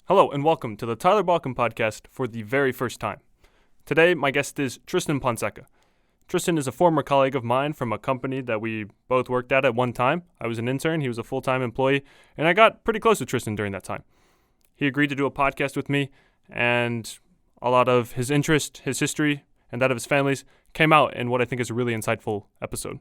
Hello and welcome to the Tyler Balkin podcast for the very first time. Today, my guest is Tristan Ponceca. Tristan is a former colleague of mine from a company that we both worked at one time. I was an intern, he was a full-time employee, and I got pretty close to Tristan during that time. He agreed to do a podcast with me, and a lot of his interest, his history, and that of his family's came out in what I think is a really insightful episode.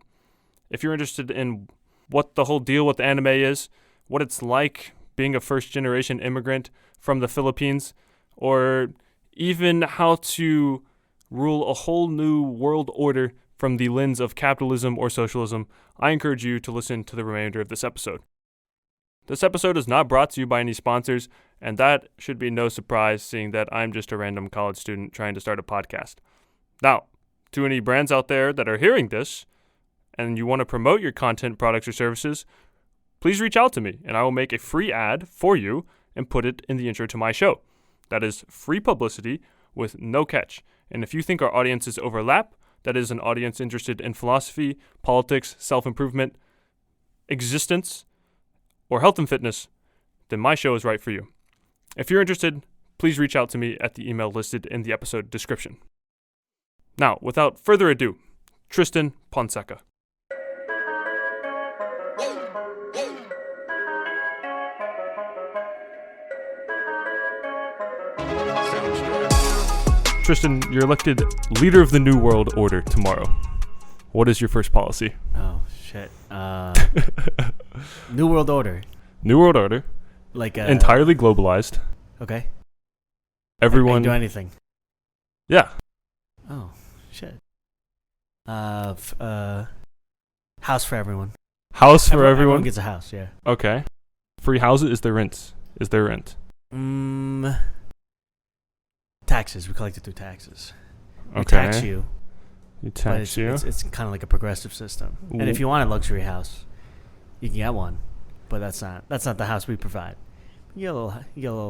If you're interested in what the whole deal with the anime is, what it's like being a first-generation immigrant from the Philippines, or even how to rule a whole new world order from the lens of capitalism or socialism, I encourage you to listen to the remainder of this episode. This episode is not brought to you by any sponsors, and that should be no surprise seeing that I'm just a random college student trying to start a podcast. Now, to any brands out there that are hearing this, and you want to promote your content, products, or services, please reach out to me, and I will make a free ad for you and put it in the intro to my show. That is free publicity with no catch. And if you think our audiences overlap, that is an audience interested in philosophy, politics, self-improvement, existence, or health and fitness, then my show is right for you. If you're interested, please reach out to me at the email listed in the episode description. Now, without further ado, Tristan Ponceca. Tristan, you're elected leader of the New World Order tomorrow. What is your first policy? Oh, shit. New World Order. New World Order. Like entirely globalized. Okay. Everyone. I can do anything. Yeah. Oh, shit. House for everyone. House for everyone? Everyone gets a house, yeah. Okay. Free houses? Is there rent? Taxes. We collect it through taxes. We Okay. tax you. You tax you? It's kind of like a progressive system. And if you want a luxury house, you can get one. But that's not the house we provide. You get a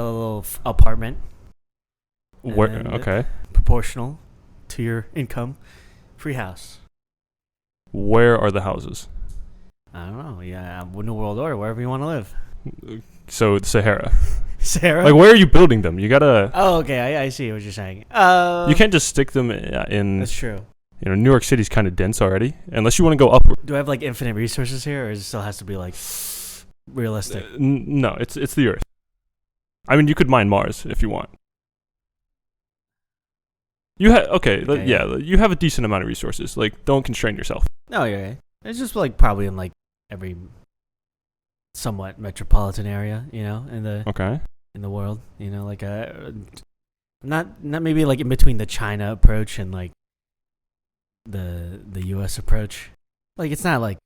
little apartment. Where? Okay. Proportional to your income. Free house. Where are the houses? I don't know. Yeah, New World Order, wherever you want to live. So Sahara. Sahara? Like, where are you building them? You gotta. Oh, okay. I see what you're saying. You can't just stick them in. That's true. New York City's kind of dense already. Unless you want to go upward. Do I have like infinite resources here, or it still has to be like realistic? No, it's the Earth. I mean, you could mine Mars if you want. You you have a decent amount of resources. Like, don't constrain yourself. No, you're right. It's just like probably in like every somewhat metropolitan area, in the world, like not maybe like in between the China approach and like the US approach. Like, it's not like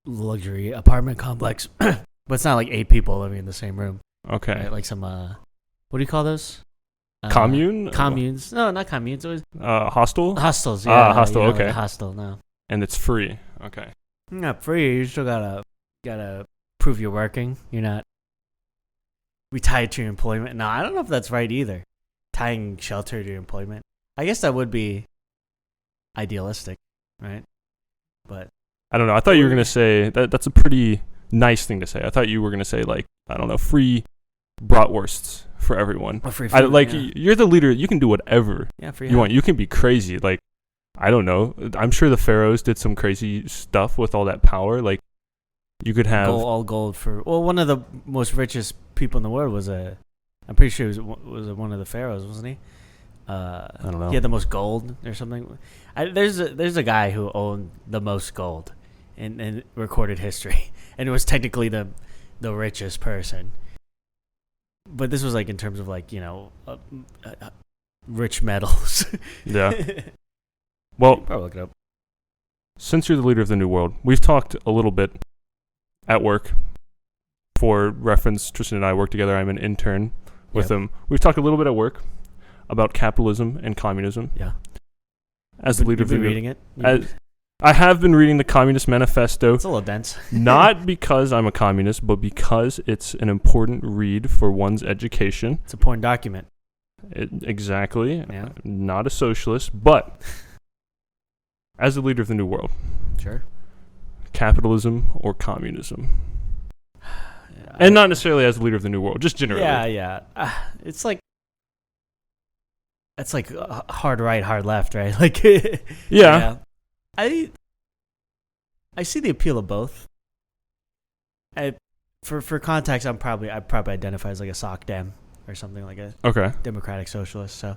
luxury apartment complex, but it's not like 8 people living in the same room. Okay. Right? Like some what do you call those? Communes? No, not communes. It was hostel? Hostels, yeah. Hostel, okay. Like a hostel, no. And it's free. Okay. Not free. You still gotta prove you're working. You're not tied to your employment. No, I don't know if that's right either. Tying shelter to your employment. I guess that would be idealistic, right? But I don't know. I thought you were gonna say that's a pretty nice thing to say. I thought you were gonna say, like, I don't know, free bratwursts for everyone. Free food, yeah. You're the leader. You can do whatever you want. You can be crazy. Like, I don't know. I'm sure the pharaohs did some crazy stuff with all that power. Like, you could have all gold for. Well, one of the most richest people in the world was I'm pretty sure he was one of the pharaohs, wasn't he? I don't know. He had the most gold or something. There's a guy who owned the most gold in recorded history, and it was technically the richest person. But this was like in terms of like rich metals. Yeah. Well, probably look it up. Since you're the leader of the New World, we've talked a little bit at work. For reference, Tristan and I work together. I'm an intern with him. We've talked a little bit at work about capitalism and communism. Yeah. As the leader of the reading it? I have been reading the Communist Manifesto. It's a little dense. Not because I'm a communist, but because it's an important read for one's education. It's an important document. Exactly. Yeah. Not a socialist, but as the leader of the New World. Sure. Capitalism or communism? And not necessarily as the leader of the new world, just generally. Yeah. It's like hard right, hard left, right? Like, yeah. I see the appeal of both. For context, I probably identify as like a sock dem or something like a democratic socialist. So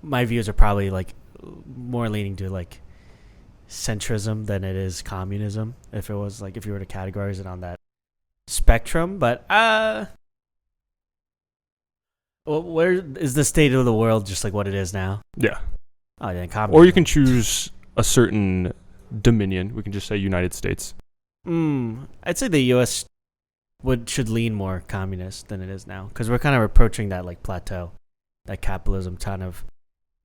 my views are probably like more leaning to like centrism than it is communism. If you were to categorize it on that spectrum, but where is the state of the world just like what it is now? Yeah. Oh, yeah, communism. Or you can choose a certain dominion. We can just say United States. I'd say the U.S. should lean more communist than it is now, because we're kind of approaching that like plateau that capitalism kind of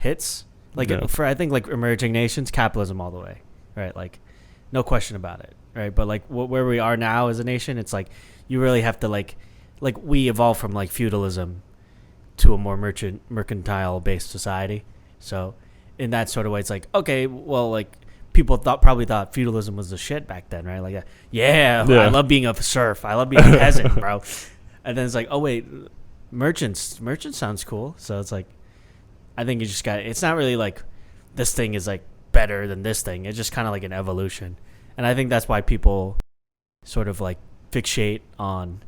hits. Like for I think like emerging nations, capitalism all the way, right? Like no question about it, right? But like where we are now as a nation, it's like you really have to like we evolved from like feudalism to a more mercantile based society. So in that sort of way, it's like, okay, well, like people probably thought feudalism was the shit back then, right? Like, I love being a serf. I love being a peasant, bro. And then it's like, oh wait, merchants sounds cool. So it's like, I think you just got, it's not really like this thing is like better than this thing. It's just kind of like an evolution. And I think that's why people sort of like fixate on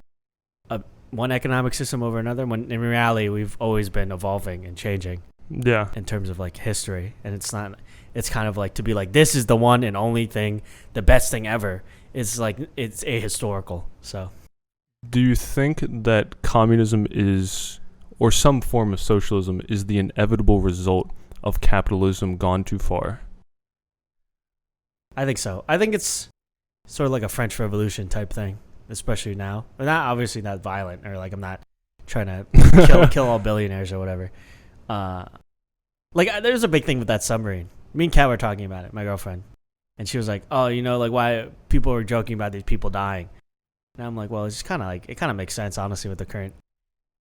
one economic system over another, when in reality we've always been evolving and changing. Yeah. In terms of like history. And it's kind of like to be like, this is the one and only thing, the best thing ever. It's like, it's ahistorical. So do you think that communism is, or some form of socialism, is the inevitable result of capitalism gone too far? I think so. I think it's sort of like a French Revolution type thing, especially now. But not obviously not violent, or like I'm not trying to kill all billionaires or whatever. Like there's a big thing with that submarine. Me and Kat were talking about it, my girlfriend, and she was like, "Oh, you know, like why people were joking about these people dying." And I'm like, "Well, it's just kind of like, it kind of makes sense, honestly, with the current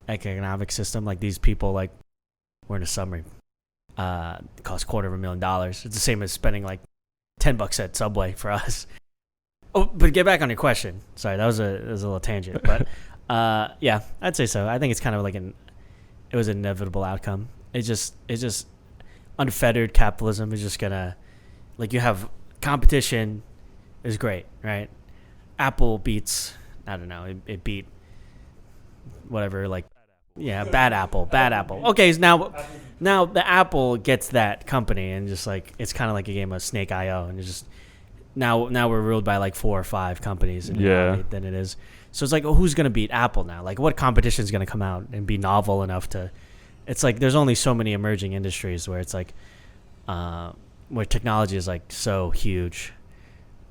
economic system. Like these people, like, were in a submarine. It cost $250,000. It's the same as spending like $10 at Subway for us." Oh, but get back on your question. Sorry, that was a little tangent, but yeah, I'd say so. I think it's kind of like it was an inevitable outcome. It's just unfettered capitalism is just gonna, like, you have competition is great, right? Apple beats, I don't know, it beat whatever, like, yeah, bad apple. Okay, so now the Apple gets that company, and just like it's kind of like a game of Snake IO, and it's just now we're ruled by like 4 or 5 companies in reality than it is. So it's like, well, who's gonna beat Apple now? Like, what competition is gonna come out and be novel enough to? It's like there's only so many emerging industries where it's like, where technology is like so huge,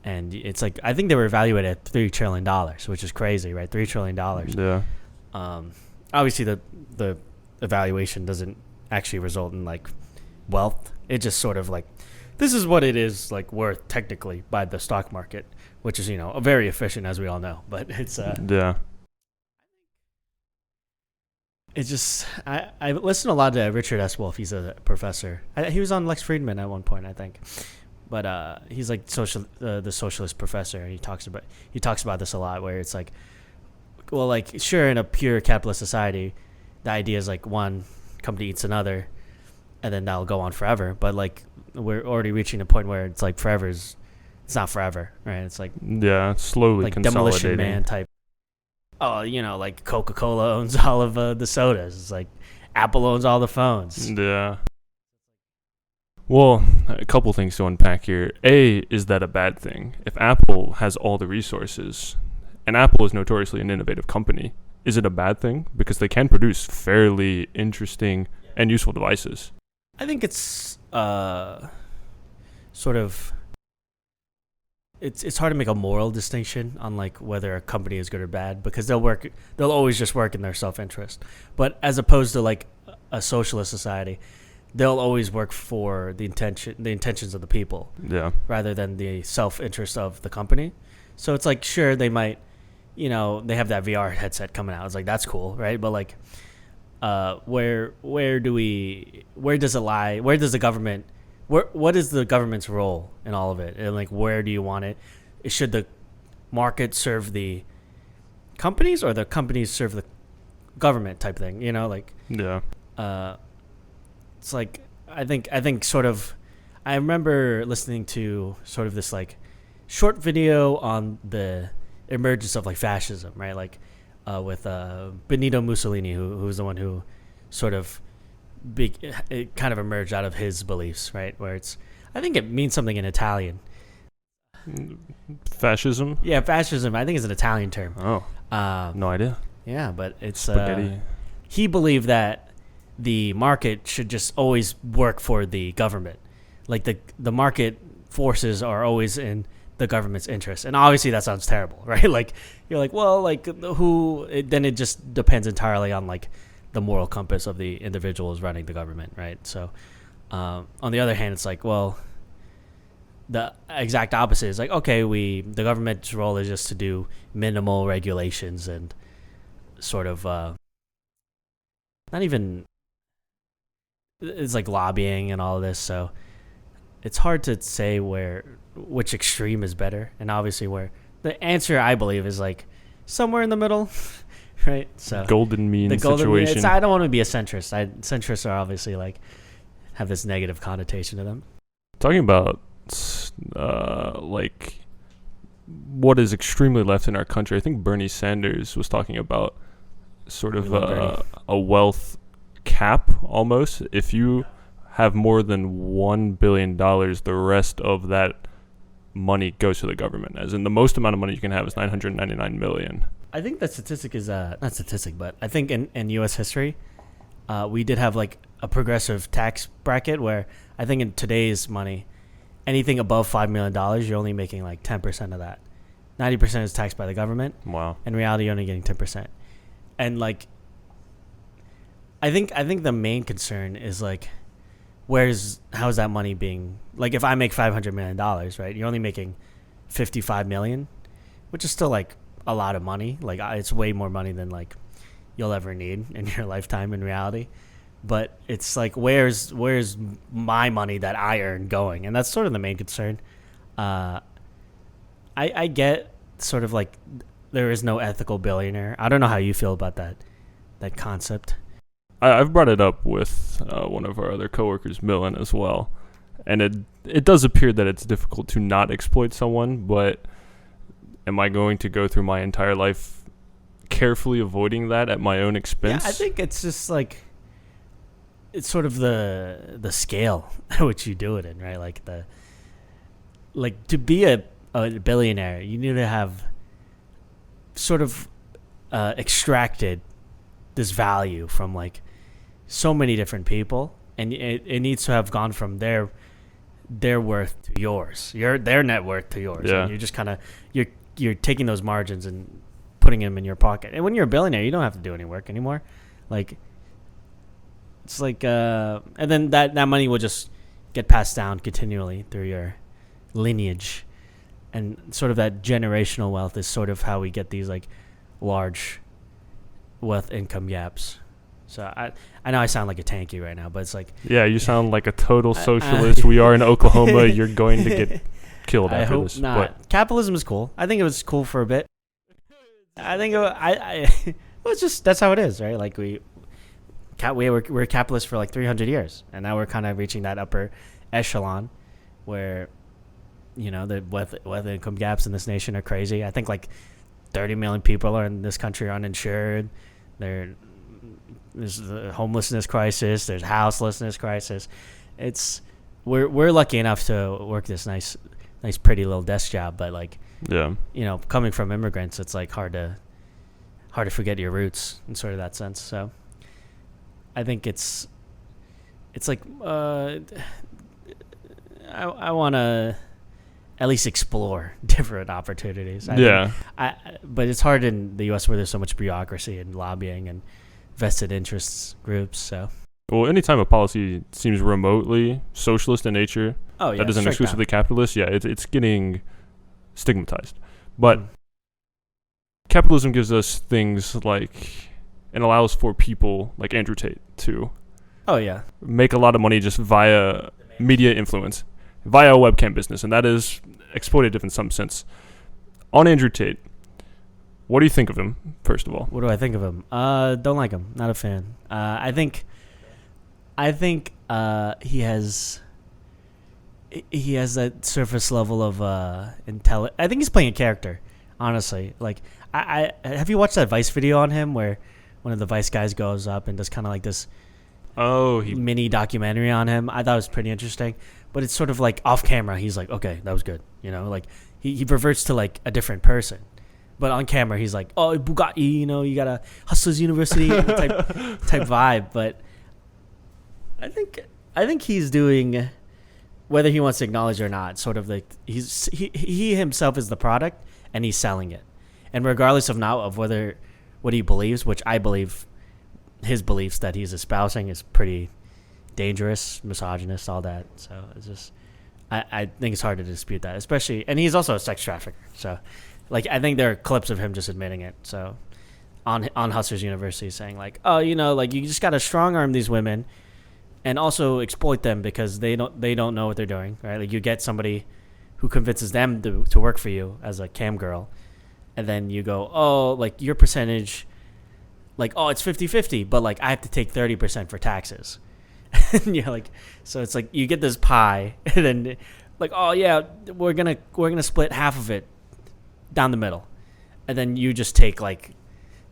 and it's like I think they were evaluated at $3 trillion, which is crazy, right? $3 trillion. Yeah. Obviously the evaluation doesn't actually result in like wealth. It just sort of like, this is what it is like worth technically by the stock market, which is, you know, very efficient, as we all know. But it's yeah. It's just I listen a lot to Richard S. Wolff. He's a professor. He was on Lex Friedman at one point, I think. But he's like the socialist professor, and he talks about this a lot, where it's like, well, like, sure, in a pure capitalist society, the idea is like one company eats another, and then that'll go on forever. But like we're already reaching a point where it's like it's not forever, right? It's like, yeah, it's slowly like consolidating. Demolition Man type. Oh, you know, like Coca-Cola owns all of the sodas. It's like Apple owns all the phones. Yeah. Well, a couple things to unpack here. A, is that a bad thing? If Apple has all the resources, and Apple is notoriously an innovative company, is it a bad thing? Because they can produce fairly interesting and useful devices. I think it's sort of, it's hard to make a moral distinction on like whether a company is good or bad, because they'll always just work in their self-interest. But as opposed to like a socialist society, they'll always work for the intentions of the people, rather than the self-interest of the company. So it's like, sure, they might, you know, they have that VR headset coming out. It's like, that's cool, right? But like, where does it lie? Where does the government? What is the government's role in all of it? And like, where do you want it? Should the market serve the companies or the companies serve the government type thing, you know, like it's like I think sort of I remember listening to sort of this like short video on the emergence of like fascism, right? Like with Benito Mussolini, who was the one who sort of it kind of emerged out of his beliefs, right? Where it's I think it means something in Italian. Fascism? Yeah, fascism. I think is an Italian term. Oh, no idea. Yeah, but it's spaghetti. He believed that the market should just always work for the government. Like the market forces are always in the government's interest. And obviously that sounds terrible, right? Like you're like, well, like then it just depends entirely on like the moral compass of the individuals running the government, right? So on the other hand, it's like, well, the exact opposite is like, okay, the government's role is just to do minimal regulations and sort of not even it's like lobbying and all of this, so it's hard to say which extreme is better, and obviously where the answer I believe is like somewhere in the middle, right? So golden mean situation. I don't want to be a centrist. Centrists are obviously like have this negative connotation to them. Talking about like what is extremely left in our country, I think Bernie Sanders was talking about sort of a wealth cap almost. If you have more than $1 billion, the rest of that money goes to the government. As in the most amount of money you can have is $999 million. I think that statistic is not statistic, but I think in U.S. history, we did have like a progressive tax bracket where I think in today's money, anything above $5 million, you're only making like 10% of that. 90% is taxed by the government. Wow. In reality, you're only getting 10%. And like, I think the main concern is like, how's that money being, like if I make $500 million, right? You're only making $55 million, which is still like a lot of money. Like it's way more money than like you'll ever need in your lifetime in reality. But it's like, where's my money that I earn going? And that's sort of the main concern. I get sort of like there is no ethical billionaire. I don't know how you feel about that concept. I've brought it up with one of our other coworkers, Millen, as well. And it does appear that it's difficult to not exploit someone, but am I going to go through my entire life carefully avoiding that at my own expense? Yeah, I think it's just like, it's sort of the scale at which you do it in, right? Like to be a billionaire, you need to have sort of extracted this value from like so many different people, and it needs to have gone from their worth to yours, their net worth to yours. Yeah. And you're just kind of you're taking those margins and putting them in your pocket. And when you're a billionaire, you don't have to do any work anymore. Like it's like and then that money will just get passed down continually through your lineage, and sort of that generational wealth is sort of how we get these like large wealth income gaps. So I know I sound like a tanky right now, but it's like, yeah, you sound like a total socialist. We are in Oklahoma. You're going to get killed after hope this. Not. But capitalism is cool. I think it was cool for a bit. I think it was just, that's how it is, right? Like we're capitalists for like 300 years, and now we're kind of reaching that upper echelon where, you know, the wealth income gaps in this nation are crazy. I think like 30 million people in this country are uninsured. There's the homelessness crisis. There's houselessness crisis. We're lucky enough to work this nice pretty little desk job, but like, yeah, you know, coming from immigrants, it's like hard to forget your roots in sort of that sense. So I think it's like I want to at least explore different opportunities. But it's hard in the U.S. where there's so much bureaucracy and lobbying and vested interests groups. So, well, anytime a policy seems remotely socialist in nature, that isn't exclusively capitalist, it's getting stigmatized. But capitalism gives us things like, it allows for people like Andrew Tate to make a lot of money just via media influence, via a webcam business, and that is exploitative in some sense. On Andrew Tate, What do you think of him, first of all? What do I think of him? Don't like him. Not a fan. I think he has that surface level of intelligence. I think he's playing a character, honestly. Like, I have you watched that Vice video on him where one of the Vice guys goes up and does kind of like this mini documentary on him? I thought it was pretty interesting. But it's sort of like off camera, he's like, okay, that was good. You know, like he reverts to like a different person. But on camera, he's like, oh, Bugatti, you know, you got a Hustlers University type vibe. But I think he's doing, whether he wants to acknowledge it or not, sort of like he himself is the product and he's selling it. And regardless of whether what he believes, which I believe his beliefs that he's espousing is pretty dangerous, misogynist, all that. So it's just, I think it's hard to dispute that, especially, and he's also a sex trafficker. So, like, I think there are clips of him just admitting it. So, on Hustlers University saying like, oh, you know, like you just got to strong arm these women, and also exploit them because they don't know what they're doing, right? Like you get somebody who convinces them to work for you as a cam girl, and then you go, oh, like your percentage, like, oh, it's 50-50, but like I have to take 30% for taxes. And you're like, so it's like you get this pie, and then like, oh yeah, we're gonna split half of it down the middle, and then you just take like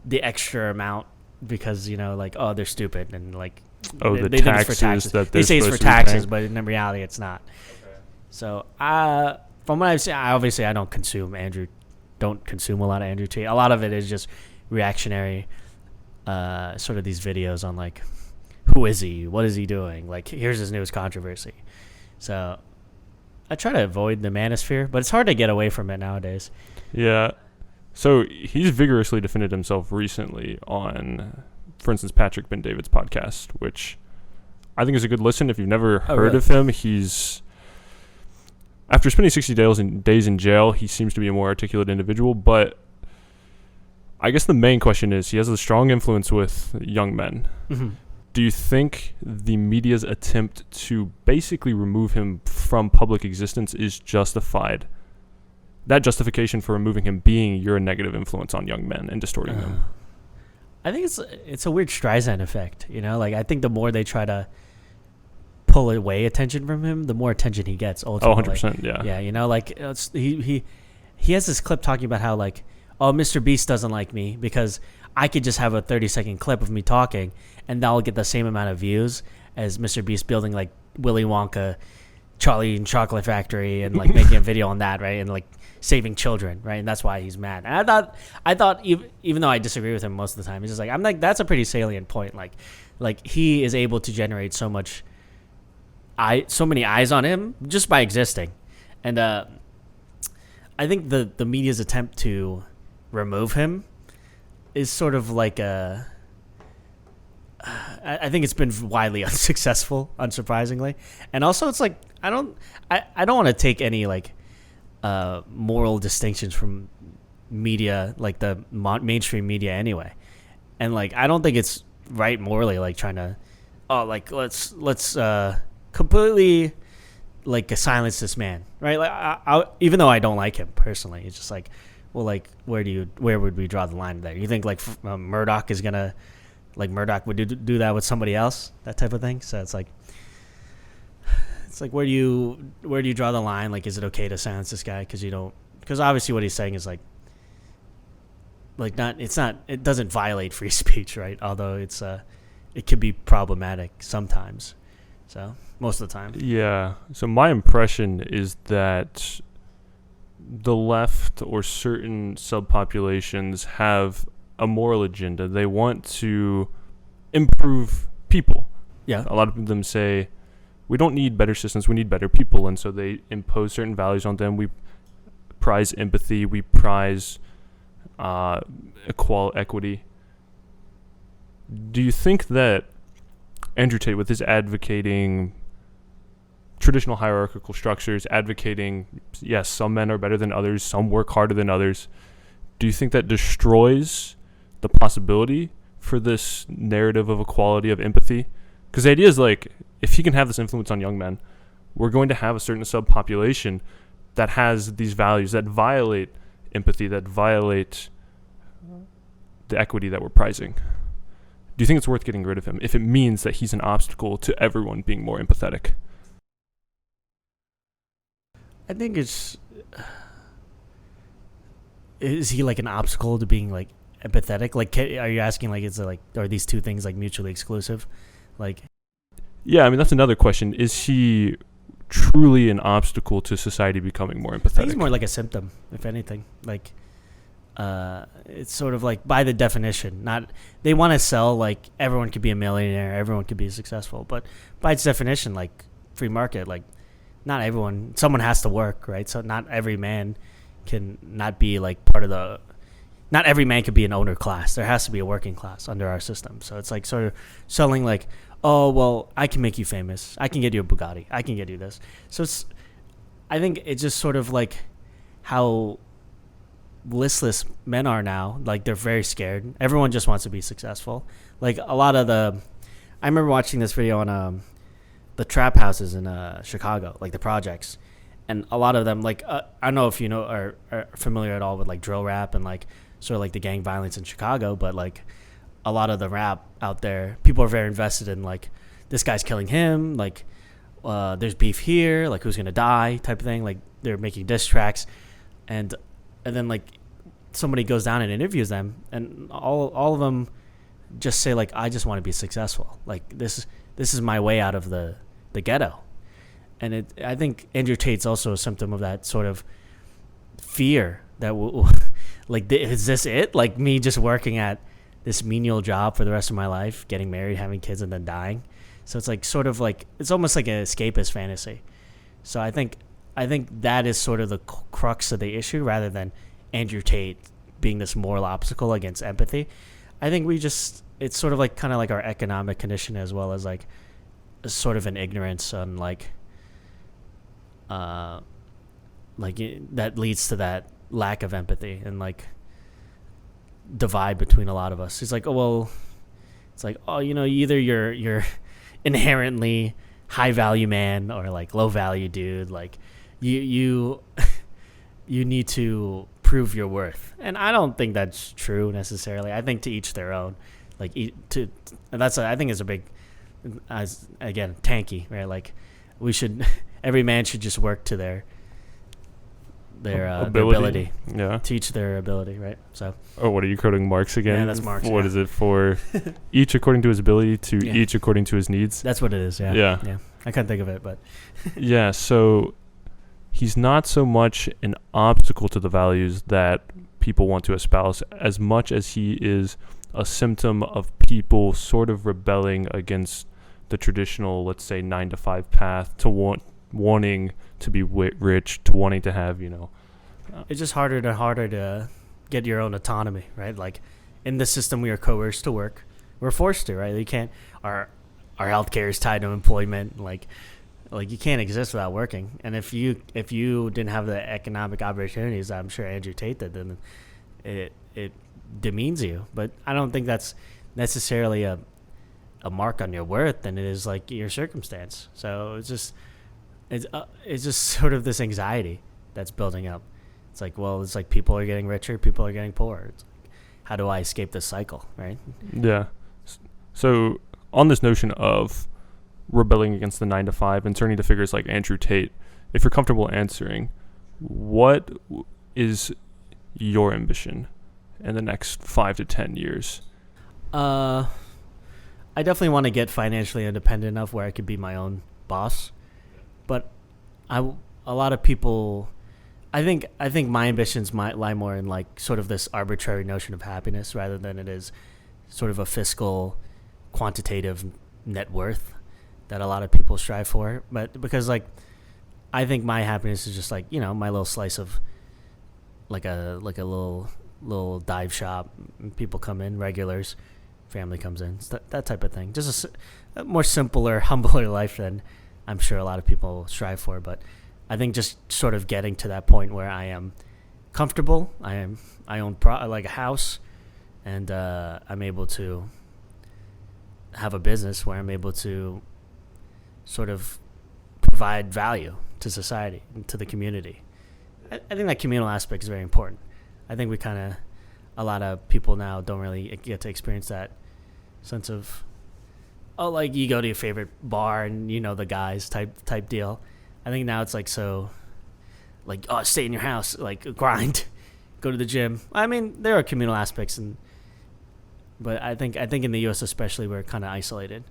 the extra amount because, you know, like, oh, they're stupid, and like, they think it's for taxes. They say it's for taxes, but in reality it's not. Okay. So from what I've seen, I don't consume a lot of Andrew Tate. A lot of it is just reactionary, sort of these videos on like, who is he? What is he doing? Like, here's his newest controversy. So I try to avoid the manosphere, but it's hard to get away from it nowadays. Yeah. So he's vigorously defended himself recently on, for instance, Patrick Ben-David's podcast, which I think is a good listen. If you've never heard of him, he's, after spending 60 days in jail, he seems to be a more articulate individual. But I guess the main question is, he has a strong influence with young men. Mm-hmm. Do you think the media's attempt to basically remove him from public existence is justified? That justification for removing him being you're a negative influence on young men and distorting them? I think it's a weird Streisand effect, you know? Like, I think the more they try to pull away attention from him, the more attention he gets ultimately. 100%, yeah. Yeah, you know, like, he has this clip talking about how, like, oh, Mr. Beast doesn't like me because I could just have a 30-second clip of me talking, and that'll get the same amount of views as Mr. Beast building, like, Willy Wonka, Charlie and Chocolate Factory, and, like, making a video on that, right? And, like, saving children, right? And that's why he's mad. And I thought even though I disagree with him most of the time, it's just like, I'm like, that's a pretty salient point. Like he is able to generate so many eyes on him just by existing. And I think the media's attempt to remove him is sort of like I think it's been widely unsuccessful, unsurprisingly. And also it's like, I don't want to take any like moral distinctions from media, like the mainstream media anyway. And like, I don't think it's right morally, like trying to, let's completely like silence this man, right? Like, I even though I don't like him personally, it's just like, well, like, where would we draw the line there? You think like Murdoch is gonna, like Murdoch would do that with somebody else, that type of thing? So it's like where do you draw the line? Like, is it okay to silence this guy because obviously what he's saying is like it doesn't violate free speech, right? Although it could be problematic sometimes. So most of the time. Yeah. So my impression is that the left or certain subpopulations have a moral agenda. They want to improve people. Yeah. A lot of them say, we don't need better systems, we need better people. And so they impose certain values on them. We prize empathy. We prize equity. Do you think that Andrew Tate, with his advocating traditional hierarchical structures, advocating, yes, some men are better than others, some work harder than others, do you think that destroys the possibility for this narrative of equality, of empathy? Because the idea is like, if he can have this influence on young men, we're going to have a certain subpopulation that has these values that violate empathy, that violate the equity that we're prizing? Do you think it's worth getting rid of him if it means that he's an obstacle to everyone being more empathetic? I think is he like an obstacle to being like empathetic? Like, are you asking like are these two things like mutually exclusive? Like, yeah, I mean that's another question. Is he truly an obstacle to society becoming more empathetic? He's more like a symptom, if anything. Like, it's sort of like by the definition. Not they want to sell like everyone could be a millionaire, everyone could be successful, but by its definition, like free market, like not everyone. Someone has to work, right? So not every man can not be like part of the. Not every man could be an owner class. There has to be a working class under our system. So it's like sort of selling like, oh, well, I can make you famous. I can get you a Bugatti. I can get you this. So I think it's just sort of like how listless men are now. Like they're very scared. Everyone just wants to be successful. Like a lot of I remember watching this video on the trap houses in Chicago, like the projects. And a lot of them, like, I don't know if you know are familiar at all with like drill rap and like sort of like the gang violence in Chicago, but like a lot of the rap out there, people are very invested in like this guy's killing him, like there's beef here, like who's gonna die type of thing. Like they're making diss tracks, and then like somebody goes down and interviews them, and all of them just say like, I just want to be successful. Like this is my way out of the ghetto. And I think Andrew Tate's also a symptom of that sort of fear that like, is this it? Like me just working at this menial job for the rest of my life, getting married, having kids, and then dying. So it's like sort of like it's almost like an escapist fantasy. So I think that is sort of the crux of the issue, rather than Andrew Tate being this moral obstacle against empathy. I think it's sort of like kind of like our economic condition, as well as like sort of an ignorance on like that leads to that lack of empathy and like divide between a lot of us. It's like, oh well, it's like, oh, you know, either you're inherently high value man or like low value dude. Like you need to prove your worth, and I don't think that's true necessarily. I think to each their own. Like and that's I think is a big, again, tanky, right? Like every man should just work to their ability. Yeah. Teach their ability, right? So. Oh, what are you quoting Marx again? Yeah, that's Marx. What is it for? Each according to his ability to each according to his needs. That's what it is. Yeah. Yeah. I couldn't think of it, but. Yeah. So he's not so much an obstacle to the values that people want to espouse, as much as he is a symptom of people sort of rebelling against the traditional, let's say, 9-to-5 path to wanting to be rich, to wanting to have, it's just harder to get your own autonomy, right? Like in the system, we are coerced to work. We're forced to, right? You can't. Our healthcare is tied to employment. Like you can't exist without working. And if you didn't have the economic opportunities, I'm sure Andrew Tate did, then it demeans you. But I don't think that's necessarily a mark on your worth than it is like your circumstance. So it's just sort of this anxiety that's building up. It's like, well, it's like people are getting richer, people are getting poorer. It's like, how do I escape this cycle, right? Yeah. So on this notion of rebelling against the 9-to-5 and turning to figures like Andrew Tate, if you're comfortable answering, what is your ambition in the next 5 to 10 years? I definitely want to get financially independent enough where I could be my own boss. But a lot of people, I think my ambitions might lie more in like sort of this arbitrary notion of happiness, rather than it is sort of a fiscal, quantitative net worth that a lot of people strive for. But because like, I think my happiness is just like, my little slice of like a little dive shop. People come in, regulars, family comes in, that type of thing. Just a more simpler, humbler life than I'm sure a lot of people strive for. But I think just sort of getting to that point where I am comfortable, I own like a house, and I'm able to have a business where I'm able to sort of provide value to society and to the community. I think that communal aspect is very important. I think we kind of a lot of people now don't really get to experience that sense of, oh, like you go to your favorite bar and you know the guys type deal. I think now it's like so, like, oh, stay in your house, like grind, go to the gym. I mean, there are communal aspects, but I think in the U.S. especially, we're kind of isolated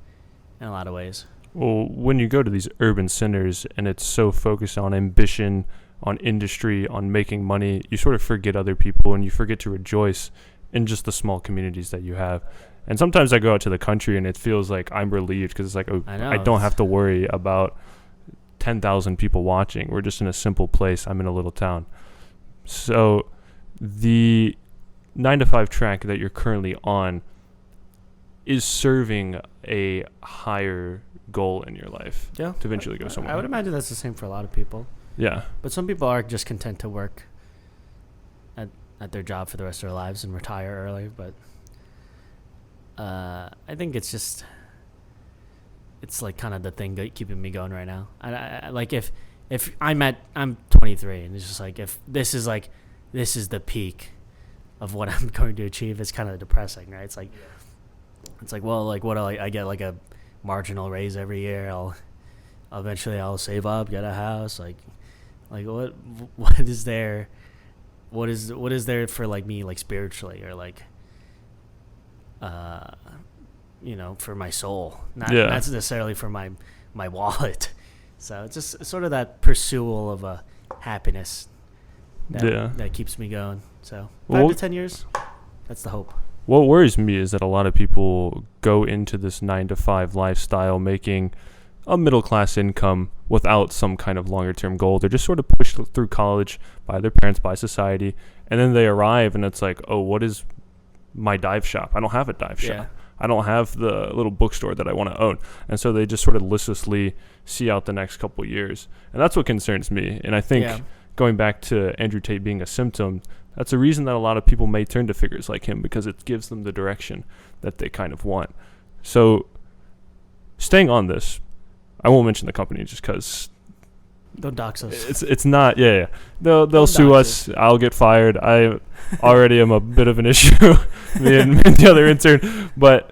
in a lot of ways. Well, when you go to these urban centers and it's so focused on ambition, on industry, on making money, you sort of forget other people and you forget to rejoice in just the small communities that you have. And sometimes I go out to the country and it feels like I'm relieved because it's like, oh, I don't have to worry about 10,000 people watching. We're just in a simple place. I'm in a little town. So the 9-to-5 track that you're currently on is serving a higher goal in your life to eventually go somewhere. I would imagine that's the same for a lot of people. Yeah. But some people are just content to work at their job for the rest of their lives and retire early. But I think it's like kind of the thing keeping me going right now. I like if I'm 23 and it's just like if this is the peak of what I'm going to achieve, it's kind of depressing, right? It's like well, like what I get like a marginal raise every year. I'll eventually save up, get a house. Like what is there? What is there for like me, like spiritually or like for my soul, not necessarily for my wallet. So it's just sort of that pursuit of a happiness that keeps me going. So 5 to 10 years, that's the hope. What worries me is that a lot of people go into this 9-to-5 lifestyle making a middle-class income without some kind of longer-term goal. They're just sort of pushed through college by their parents, by society, and then they arrive and it's like, oh, what is my dive shop? I don't have a dive shop. I don't have the little bookstore that I want to own. And so they just sort of listlessly see out the next couple of years. And that's what concerns me. And I think going back to Andrew Tate being a symptom, that's a reason that a lot of people may turn to figures like him because it gives them the direction that they kind of want. So staying on this, I won't mention the company just because don't dox us. It's not. Yeah. They'll sue us. I'll get fired. I already am a bit of an issue. me and the other intern. But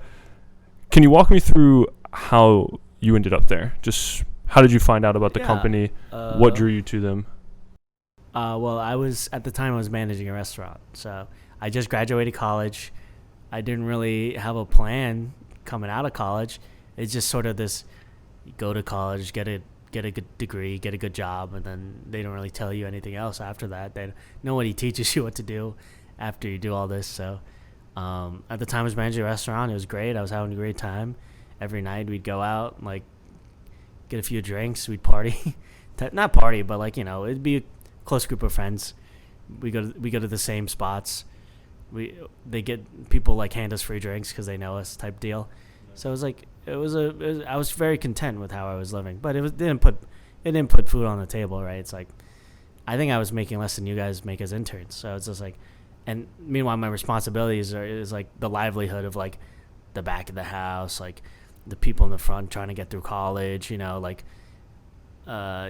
can you walk me through how you ended up there? Just how did you find out about the company? What drew you to them? Well, I was managing a restaurant, so I just graduated college. I didn't really have a plan coming out of college. It's just sort of this: you go to college, get a good degree, get a good job, and then they don't really tell you anything else after that. Nobody teaches you what to do after you do all this. So at the time I was managing a restaurant. It was great. I was having a great time. Every night we'd go out, like get a few drinks, we'd party. Not party, but like, it'd be a close group of friends. We go to the same spots. They get people like hand us free drinks because they know us type deal. So it was like I was very content with how I was living, but it didn't put food on the table, right? It's like I think I was making less than you guys make as interns, so it's just like, and meanwhile my responsibilities is like the livelihood of like the back of the house, like the people in the front trying to get through college, like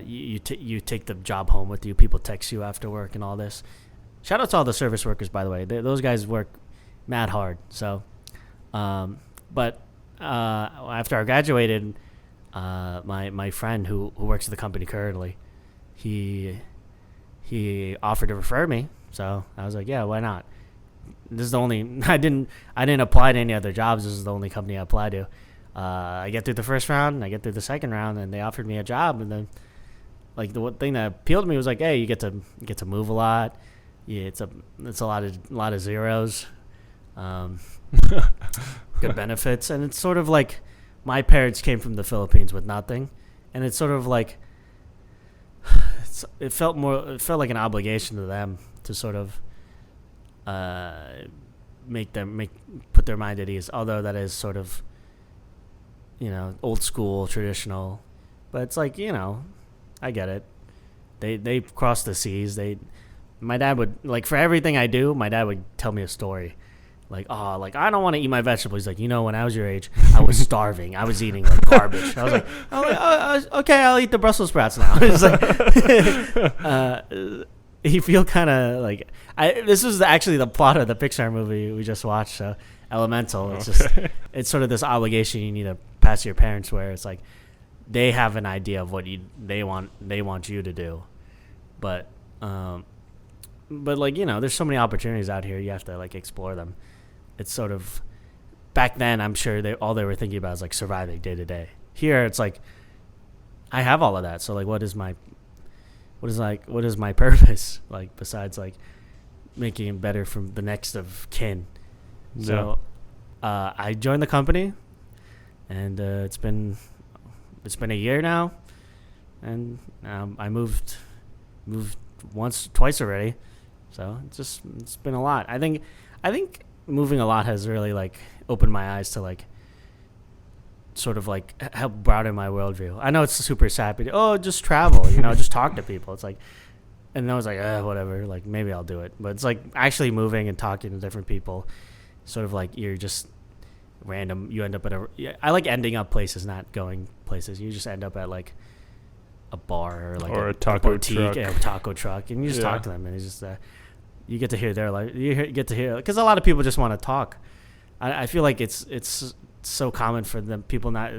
you take the job home with you. People text you after work and all this. Shout out to all the service workers, by the way. Those guys work mad hard. So, but after I graduated, my friend who works at the company currently, he offered to refer me. So I was like, yeah, why not? This is the only I didn't apply to any other jobs. This is the only company I applied to. I get through the first round, I get through the second round, and they offered me a job. And then, like, the one thing that appealed to me was like, hey, you get to move a lot. Yeah, it's a lot of zeros, good benefits, and it's sort of like my parents came from the Philippines with nothing, and it's sort of like it felt like an obligation to them to sort of put their mind at ease. Although that is sort of old school, traditional, but it's like I get it. They crossed the seas. My dad would, like, for everything I do, my dad would tell me a story. Like, oh, like, I don't want to eat my vegetables. He's like, when I was your age, I was starving. I was eating, like, garbage. I was like, okay, I'll eat the Brussels sprouts now. It's like, you feel kind of like this was actually the plot of the Pixar movie we just watched. So Elemental. It's just it's sort of this obligation you need to pass to your parents, where it's like they have an idea of what they want you to do, but like, you know, there's so many opportunities out here. You have to like explore them. It's sort of back then. I'm sure all they were thinking about is like surviving day to day. Here, it's like I have all of that. So like, what is my purpose, like, besides like making it better from the next of kin? So I joined the company, and it's been a year now, and I moved twice already. So it's been a lot. I think moving a lot has really like opened my eyes to like sort of like help broaden my worldview. I know it's super sappy. Oh, just travel, you know, just talk to people. It's like, and I was like, whatever, like maybe I'll do it. But it's like actually moving and talking to different people, sort of like you're just random. You end up I like ending up places, not going places. You just end up at like a bar or like a taco boutique, truck. A taco truck, and you just talk to them, and it's just you get to hear their life. You get to hear, because a lot of people just want to talk. I feel like it's so common for them. People not,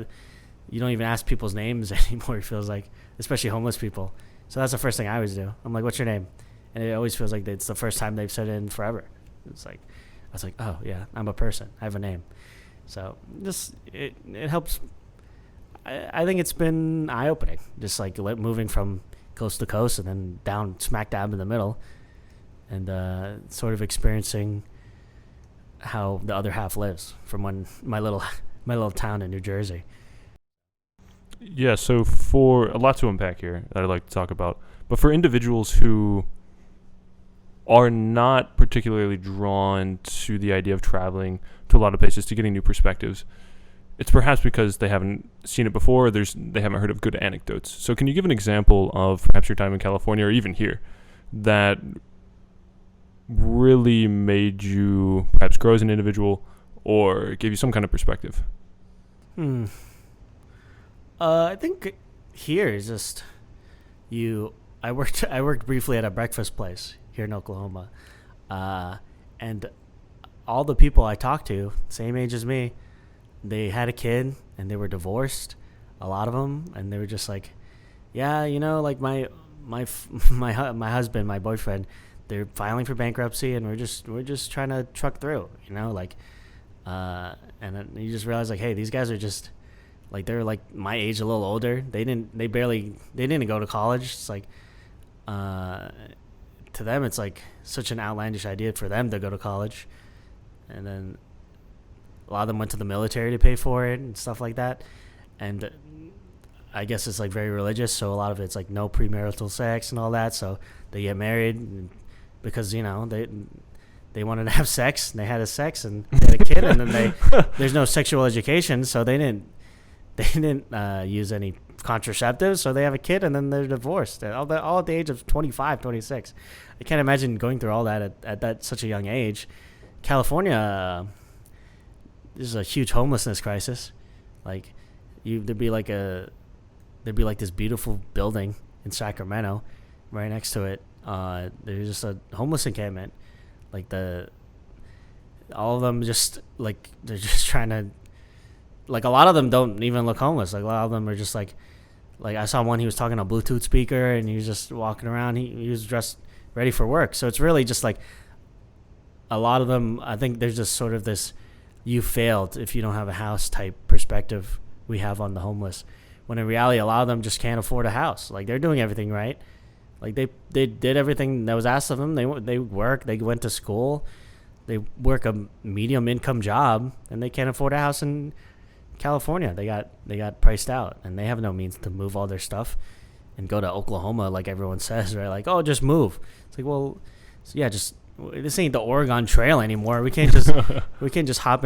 you don't even ask people's names anymore. It feels like, especially homeless people. So that's the first thing I always do. I'm like, "What's your name?" And it always feels like it's the first time they've said it in forever. It's like, I was like, "Oh yeah, I'm a person. I have a name." So just it helps. I think it's been eye opening. Just like moving from coast to coast and then down smack dab in the middle, and sort of experiencing how the other half lives from my little town in New Jersey. Yeah, so for a lot to unpack here that I'd like to talk about, but for individuals who are not particularly drawn to the idea of traveling to a lot of places, to getting new perspectives, it's perhaps because they haven't seen it before, or they haven't heard of good anecdotes. So can you give an example of perhaps your time in California or even here that really made you perhaps grow as an individual or gave you some kind of perspective? I think here is just I worked briefly at a breakfast place here in Oklahoma, and all the people I talked to, same age as me, they had a kid and they were divorced, a lot of them, and they were just like, yeah, you know, like my husband, my boyfriend, they're filing for bankruptcy, and we're just trying to truck through, you know, like, and then you just realize like, hey, these guys are just like, they're like my age, a little older. They didn't go to college. It's like, to them, it's like such an outlandish idea for them to go to college, and then a lot of them went to the military to pay for it and stuff like that. And I guess it's like very religious, so a lot of it's like no premarital sex and all that. So they get married because, you know, they wanted to have sex, and they had sex, and they had a kid, and then there's no sexual education, so they didn't use any contraceptives, so they have a kid, and then they're divorced, all at the age of 25, 26. I can't imagine going through all that at that such a young age. California, there's a huge homelessness crisis. Like, there'd be like this beautiful building in Sacramento, right next to it. There's just a homeless encampment. Like all of them just like, they're just trying to, like, a lot of them don't even look homeless. Like, a lot of them are just like I saw one, he was talking on a Bluetooth speaker, and he was just walking around. He was dressed ready for work. So it's really just like, a lot of them, I think there's just sort of this, you failed if you don't have a house type perspective we have on the homeless, when in reality a lot of them just can't afford a house. Like, they're doing everything right. Like, they did everything that was asked of them. They work, they went to school, they work a medium income job, and they can't afford a house in California. They got priced out, and they have no means to move all their stuff and go to Oklahoma like everyone says, right? Like, oh, just move. It's like, well, yeah, just, this ain't the Oregon Trail anymore. We can't just hop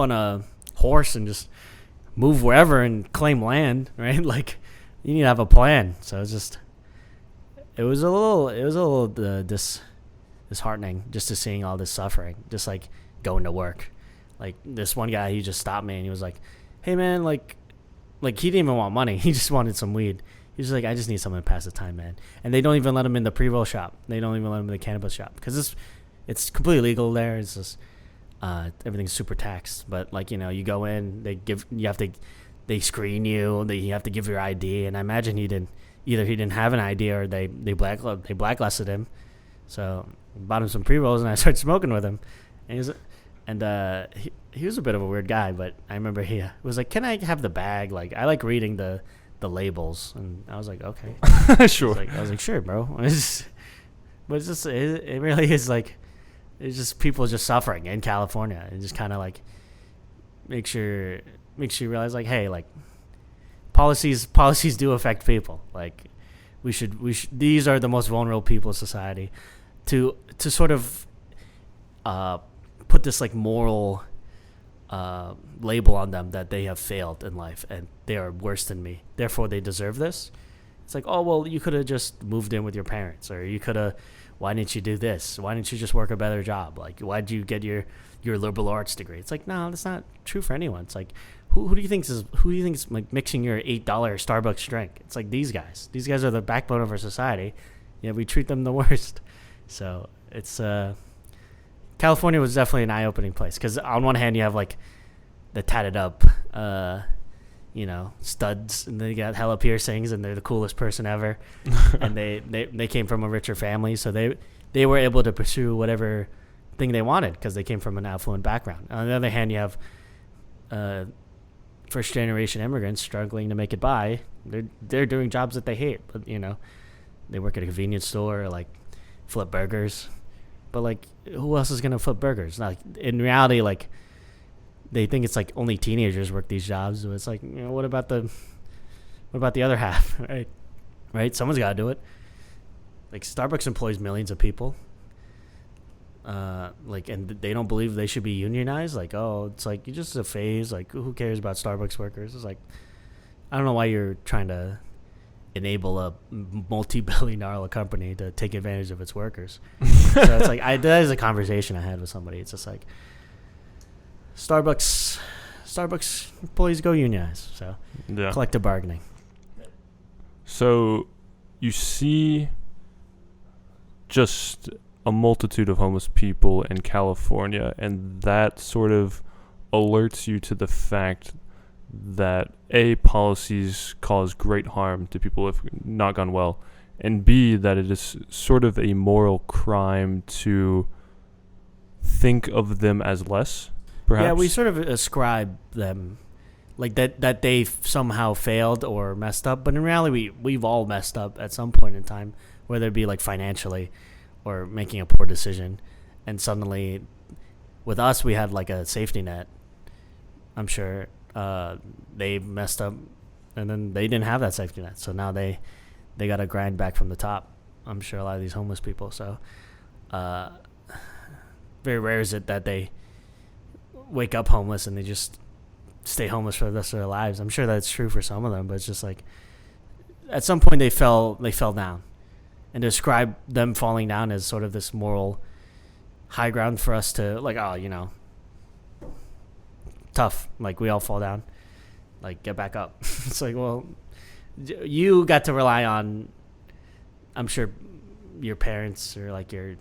on a horse and just move wherever and claim land, right? Like, you need to have a plan. So it's just, it was a little disheartening just to seeing all this suffering, just like going to work. Like, this one guy, he just stopped me, and he was like, hey man, like he didn't even want money. He just wanted some weed. He's like, I just need someone to pass the time, man. And they don't even let him in the pre-roll shop. They don't even let him in the cannabis shop because it's completely legal there. It's just everything's super taxed. But like, you go in, they screen you, you have to give your ID. And I imagine he didn't have an ID or they blacklisted him. So I bought him some pre-rolls and I started smoking with him. And he was a bit of a weird guy, but I remember he was like, "Can I have the bag? Like, I like reading the labels." And I was like, "Okay, sure." I was like, "Sure, bro." But it's just it really is like it's just people just suffering in California, and just kind of like makes you realize like, hey, like policies do affect people. Like we should these are the most vulnerable people in society. To sort of put this like moral label on them that they have failed in life and they are worse than me, therefore they deserve this. It's like, oh well, you could have just moved in with your parents, or you could have, why didn't you do this, why didn't you just work a better job, like why'd you get your liberal arts degree? It's like, no, that's not true for anyone. It's like, who do you think is like mixing your $8 Starbucks drink? It's like these guys are the backbone of our society, yeah, we treat them the worst. So it's California was definitely an eye-opening place because on one hand you have like the tatted up studs, and they got hella piercings and they're the coolest person ever. And they came from a richer family, so they were able to pursue whatever thing they wanted because they came from an affluent background. On the other hand, you have first generation immigrants struggling to make it by. They're doing jobs that they hate, but they work at a convenience store or like flip burgers. But like, who else is gonna flip burgers? Like in reality, like they think it's like only teenagers work these jobs. So it's like, what about the other half, right? Right? Someone's got to do it. Like Starbucks employs millions of people. And they don't believe they should be unionized. Like, oh, it's like, you're just a phase. Like, who cares about Starbucks workers? It's like, I don't know why you're trying to enable a multi-billion-dollar company to take advantage of its workers. So it's like, that is a conversation I had with somebody. It's just like, Starbucks employees go unionize. So yeah. Collective bargaining. So you see just a multitude of homeless people in California, and that sort of alerts you to the fact that A, policies cause great harm to people if not gone well, and B, that it is sort of a moral crime to think of them as less, perhaps? Yeah, we sort of ascribe them like that they somehow failed or messed up, but in reality we've all messed up at some point in time, whether it be like financially or making a poor decision. And suddenly with us, we had like a safety net. I'm sure they messed up and then they didn't have that safety net. So now they got to grind back from the top. I'm sure a lot of these homeless people. So very rare is it that they wake up homeless and they just stay homeless for the rest of their lives. I'm sure that's true for some of them, but it's just like at some point they fell down. And describe them falling down as sort of this moral high ground for us to like, oh, tough. Like we all fall down, like get back up. It's like, well, you got to rely on, I'm sure, your parents or like your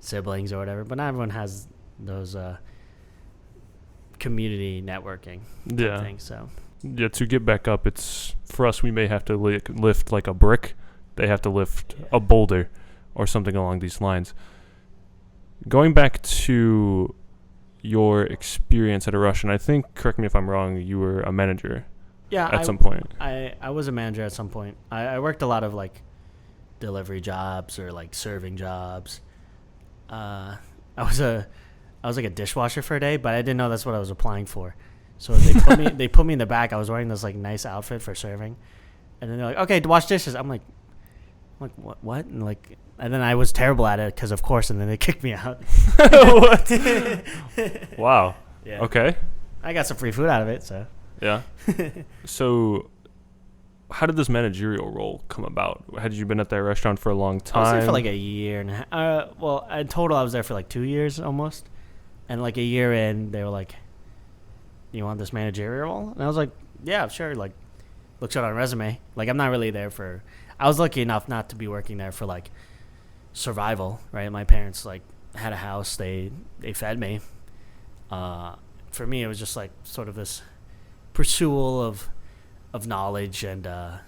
siblings or whatever, but not everyone has those community networking things. So yeah, to get back up, it's for us. We may have to lift like a brick. They have to lift a boulder or something along these lines. Going back to your experience at a Russian, I think, correct me if I'm wrong, you were a manager at some point. I was a manager at some point. I worked a lot of like delivery jobs or like serving jobs. I was like a dishwasher for a day, but I didn't know that's what I was applying for. So they put me in the back. I was wearing this like nice outfit for serving. And then they're like, okay, to wash dishes. I'm like, what? And then I was terrible at it because, of course, and then they kicked me out. What? Wow. Yeah. Okay. I got some free food out of it, so. Yeah. So, how did this managerial role come about? Had you been at that restaurant for a long time? I was there for like a year and a half. Well, in total, I was there for like 2 years almost. And like a year in, they were like, you want this managerial role? And I was like, yeah, sure. Like, looks good on a resume. Like, I'm not really there for. I was lucky enough not to be working there for like survival, right? My parents like had a house. They fed me. For me, it was just like sort of this pursuit of knowledge and the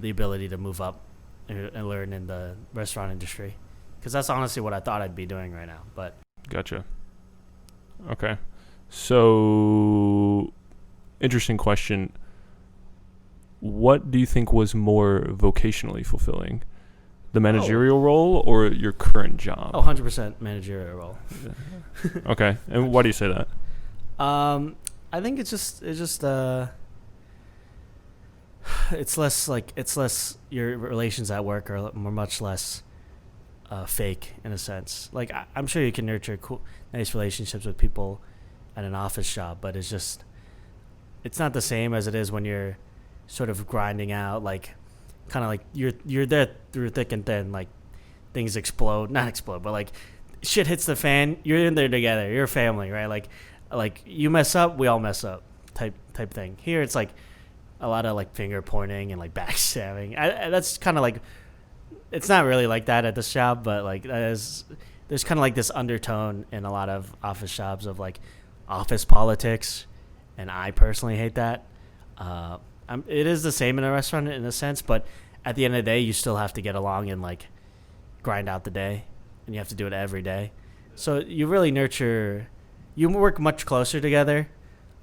ability to move up and learn in the restaurant industry, because that's honestly what I thought I'd be doing right now. But gotcha. Okay, so interesting question. What do you think was more vocationally fulfilling? The managerial role or your current job? 100% managerial role. Okay. And why do you say that? I think it's less your relations at work are much less fake in a sense. Like, I'm sure you can nurture nice relationships with people at an office job, but it's not the same as it is when you're sort of grinding out, like, kind of like you're there through thick and thin. Like, things not explode, but like shit hits the fan. You're in there together. You're a family, right? Like you mess up, we all mess up, type thing. Here, it's like a lot of like finger pointing and like backstabbing. That's kind of like, it's not really like that at this job, but like there's kind of like this undertone in a lot of office jobs of like office politics, and I personally hate that. It is the same in a restaurant in a sense, but at the end of the day, you still have to get along and like grind out the day, and you have to do it every day. So you really you work much closer together.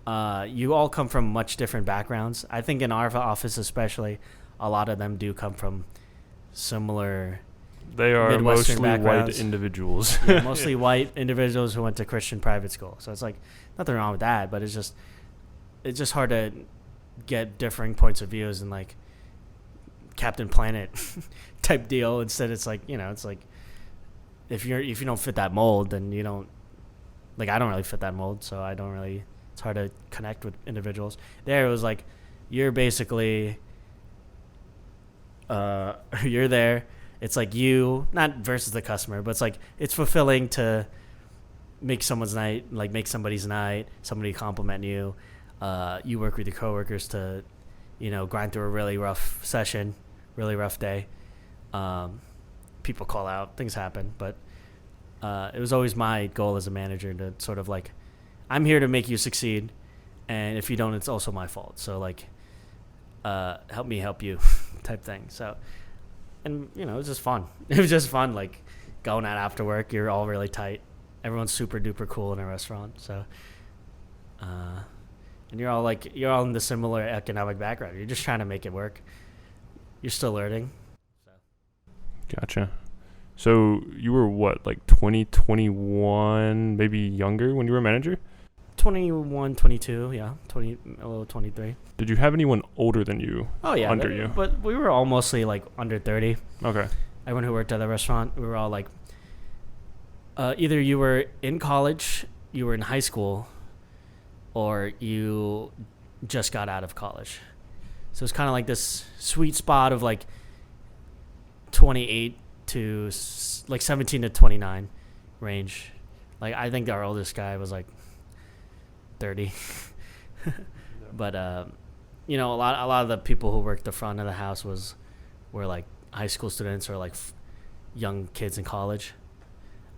You all come from much different backgrounds. I think in our office especially, a lot of them do come from similar. They are Midwestern mostly backgrounds. white individuals. Yeah, mostly white individuals who went to Christian private school. So it's like nothing wrong with that, but it's just hard to get differing points of views and like Captain Planet type deal. Instead, it's like, it's like if you don't fit that mold, then you don't, like, I don't really fit that mold, so I don't really. It's hard to connect with individuals. There, it was like you're basically you're there. It's like you, not versus the customer, but it's like it's fulfilling to make someone's night, like make somebody's night, somebody compliment you. You work with your coworkers to, grind through a really rough session, really rough day. People call out, things happen, but it was always my goal as a manager to sort of like, I'm here to make you succeed, and if you don't, it's also my fault. So like, help me help you, type thing. So, and it was just fun. It was just fun, like going out after work. You're all really tight. Everyone's super duper cool in a restaurant. So, and you're all in the similar economic background. You're just trying to make it work. You're still learning. So. Gotcha. So you were what, like 20, 21, maybe younger when you were a manager? 21, 22, yeah, 20, a little 23. Did you have anyone older than you? Oh yeah, under you? But we were all mostly like under 30. Okay. Everyone who worked at the restaurant, we were all like, either you were in college, you were in high school, or you just got out of college. So it's kind of like this sweet spot of like 28 to like 17 to 29 range. Like, I think our oldest guy was like 30. But a lot of the people who worked the front of the house were like high school students or like young kids in college.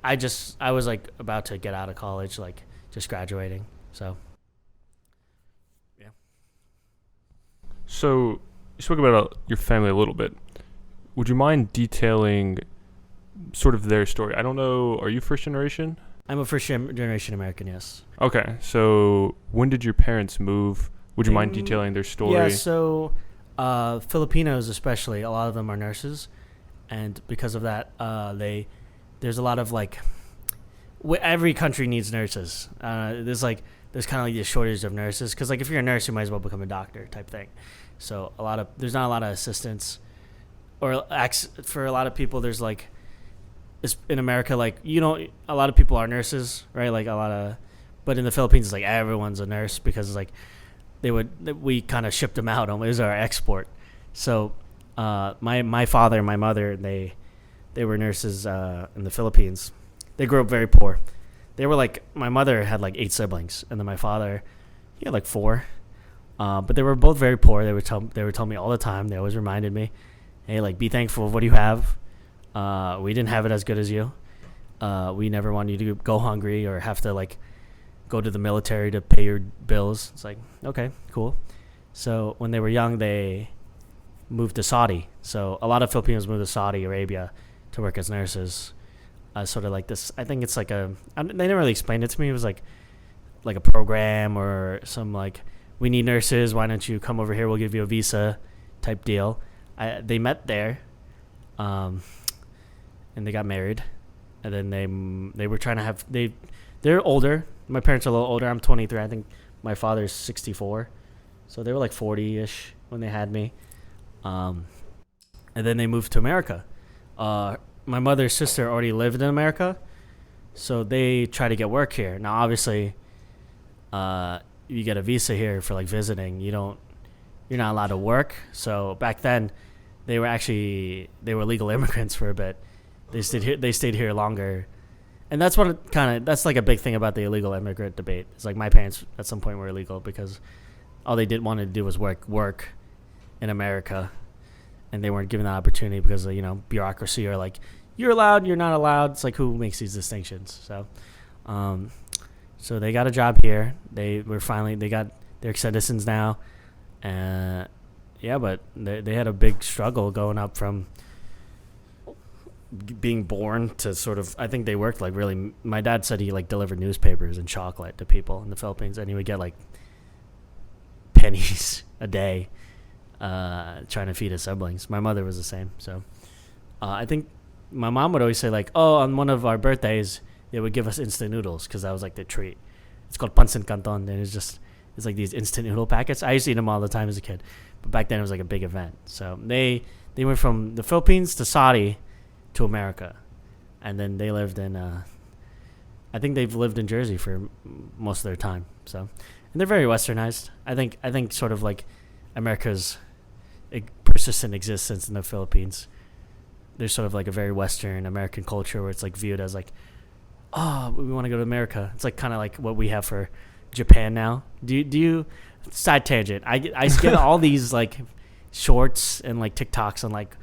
I was like about to get out of college, like just graduating. So yeah. So you spoke about your family a little bit. Would you mind detailing sort of their story? I don't know. Are you first generation? I'm a first generation American, yes. Okay. So when did your parents move? Would you mind detailing their story? Yeah, so Filipinos especially, a lot of them are nurses. And because of that, there's a lot of like, every country needs nurses. There's kind of like this shortage of nurses. Because like if you're a nurse, you might as well become a doctor type thing. So there's not a lot of assistants. Or for a lot of people, there's like, in America, like, a lot of people are nurses, right? Like but in the Philippines, it's like everyone's a nurse because it's like we kind of shipped them out. It was our export. So my father and my mother, they were nurses in the Philippines. They grew up very poor. They were like, my mother had like 8 siblings, and then my father, he had like 4. But they were both very poor. They were telling me all the time. They always reminded me, hey, like, be thankful of what you have. We didn't have it as good as you. We never want you to go hungry or have to like go to the military to pay your bills. It's like, okay, cool. So when they were young, they moved to Saudi. So a lot of Filipinos moved to Saudi Arabia to work as nurses. Sort of like this. I think it's like they didn't really explain it to me. It was like a program or some like, we need nurses. Why don't you come over here? We'll give you a visa type deal. They met there, and they got married, and then they were trying to have they're older. My parents are a little older. I'm 23. I think my father's 64, so they were like 40-ish when they had me. And then they moved to America. My mother's sister already lived in America, so they try to get work here. Now, obviously, you get a visa here for like visiting. You're not allowed to work. So back then, they were legal immigrants for a bit. They stayed here longer, and that's that's like a big thing about the illegal immigrant debate. It's like my parents at some point were illegal because all they wanted to do was work in America, and they weren't given that opportunity because of bureaucracy or like you're allowed, you're not allowed. It's like who makes these distinctions? So, so they got a job here. They're citizens now, but they had a big struggle going up from being born to sort of, I think they worked like really, my dad said he like delivered newspapers and chocolate to people in the Philippines, and he would get like pennies a day trying to feed his siblings. My mother was the same. So I think my mom would always say like, oh, on one of our birthdays they would give us instant noodles because that was like the treat. It's called pancit canton, and it's like these instant noodle packets. I used to eat them all the time as a kid, but back then it was like a big event. So they went from the Philippines to Saudi to America, and then they lived in I think they've lived in Jersey for most of their time. So, and they're very westernized. I think sort of like America's persistent existence in the Philippines, there's sort of like a very Western American culture where it's like viewed as like, oh, we want to go to America. It's like kind of like what we have for Japan now. Do you side tangent? I get all these like shorts and like TikToks on like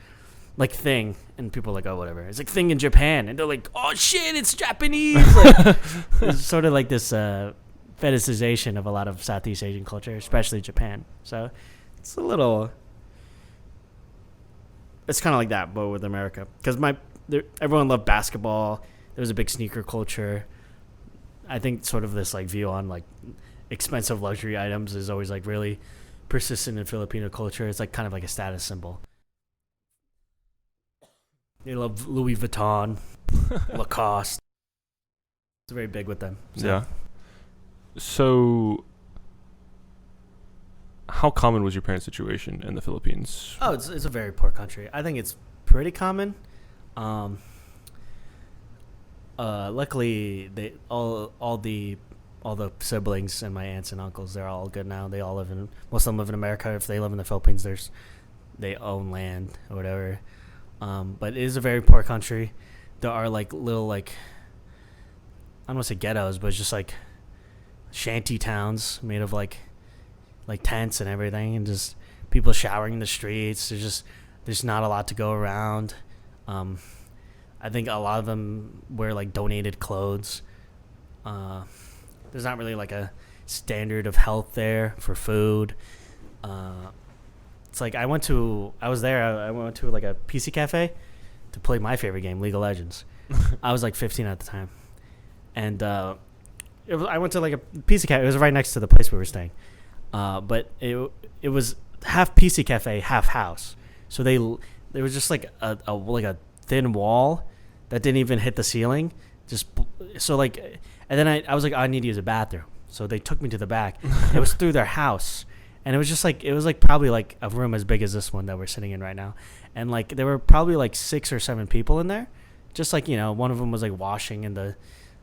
Thing, and people are like, oh, whatever. It's like Thing in Japan, and they're like, oh shit, it's Japanese. Like, it's sort of like this fetishization of a lot of Southeast Asian culture, especially Japan. So it's kind of like that, but with America, because everyone loved basketball. There was a big sneaker culture. I think sort of this like view on like expensive luxury items is always like really persistent in Filipino culture. It's like kind of like a status symbol. They love Louis Vuitton, Lacoste. It's very big with them. So. Yeah. So, how common was your parents' situation in the Philippines? Oh, it's a very poor country. I think it's pretty common. Luckily, they all the siblings and my aunts and uncles, they're all good now. They all most of them live in America. If they live in the Philippines, they own land or whatever. But it is a very poor country. There are like little like, I don't want to say ghettos, but it's just like shanty towns made of like tents and everything, and just people showering in the streets. There's not a lot to go around. I think a lot of them wear like donated clothes. There's not really like a standard of health there for food. It's like I went to like a PC cafe to play my favorite game, League of Legends. I was like 15 at the time, and I went to like a PC cafe. It was right next to the place we were staying, but it was half PC cafe, half house. So there was just like a thin wall that didn't even hit the ceiling. And then I was like, I need to use a bathroom. So they took me to the back. It was through their house. And it was probably like a room as big as this one that we're sitting in right now. And like there were probably like 6 or 7 people in there. Just like, one of them was like washing in the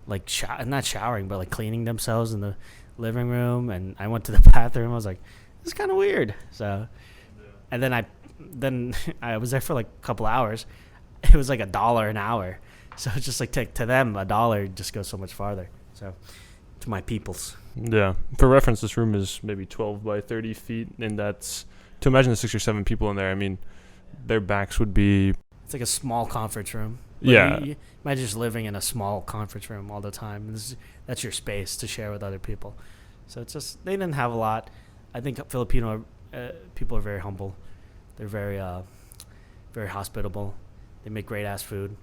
like not showering, but like cleaning themselves in the living room. And I went to the bathroom. I was like, this is kind of weird. So, and then I was there for like a couple hours. It was like $1 an hour. So it's just like to them, $1 just goes so much farther. So to my peoples. Yeah. For reference, this room is maybe 12 by 30 feet, and that's to imagine the 6 or 7 people in there. I mean, their backs would be. It's like a small conference room. Yeah. You imagine just living in a small conference room all the time. That's your space to share with other people. So it's just they didn't have a lot. I think Filipino people are very humble. They're very very hospitable. They make great ass food,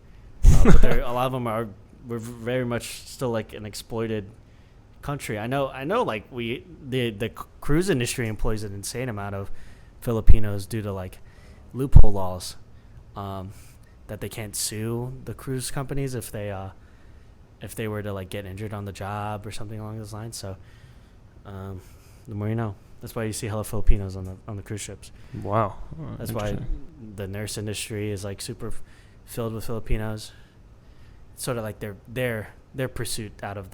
but a lot of them we're very much still like an exploited country. I know. Like the cruise industry employs an insane amount of Filipinos due to like loophole laws, that they can't sue the cruise companies if they were to like get injured on the job or something along those lines. So, the more you know. That's why you see hella Filipinos on the cruise ships. Wow. That's why the nurse industry is like super filled with Filipinos. It's sort of like their pursuit out of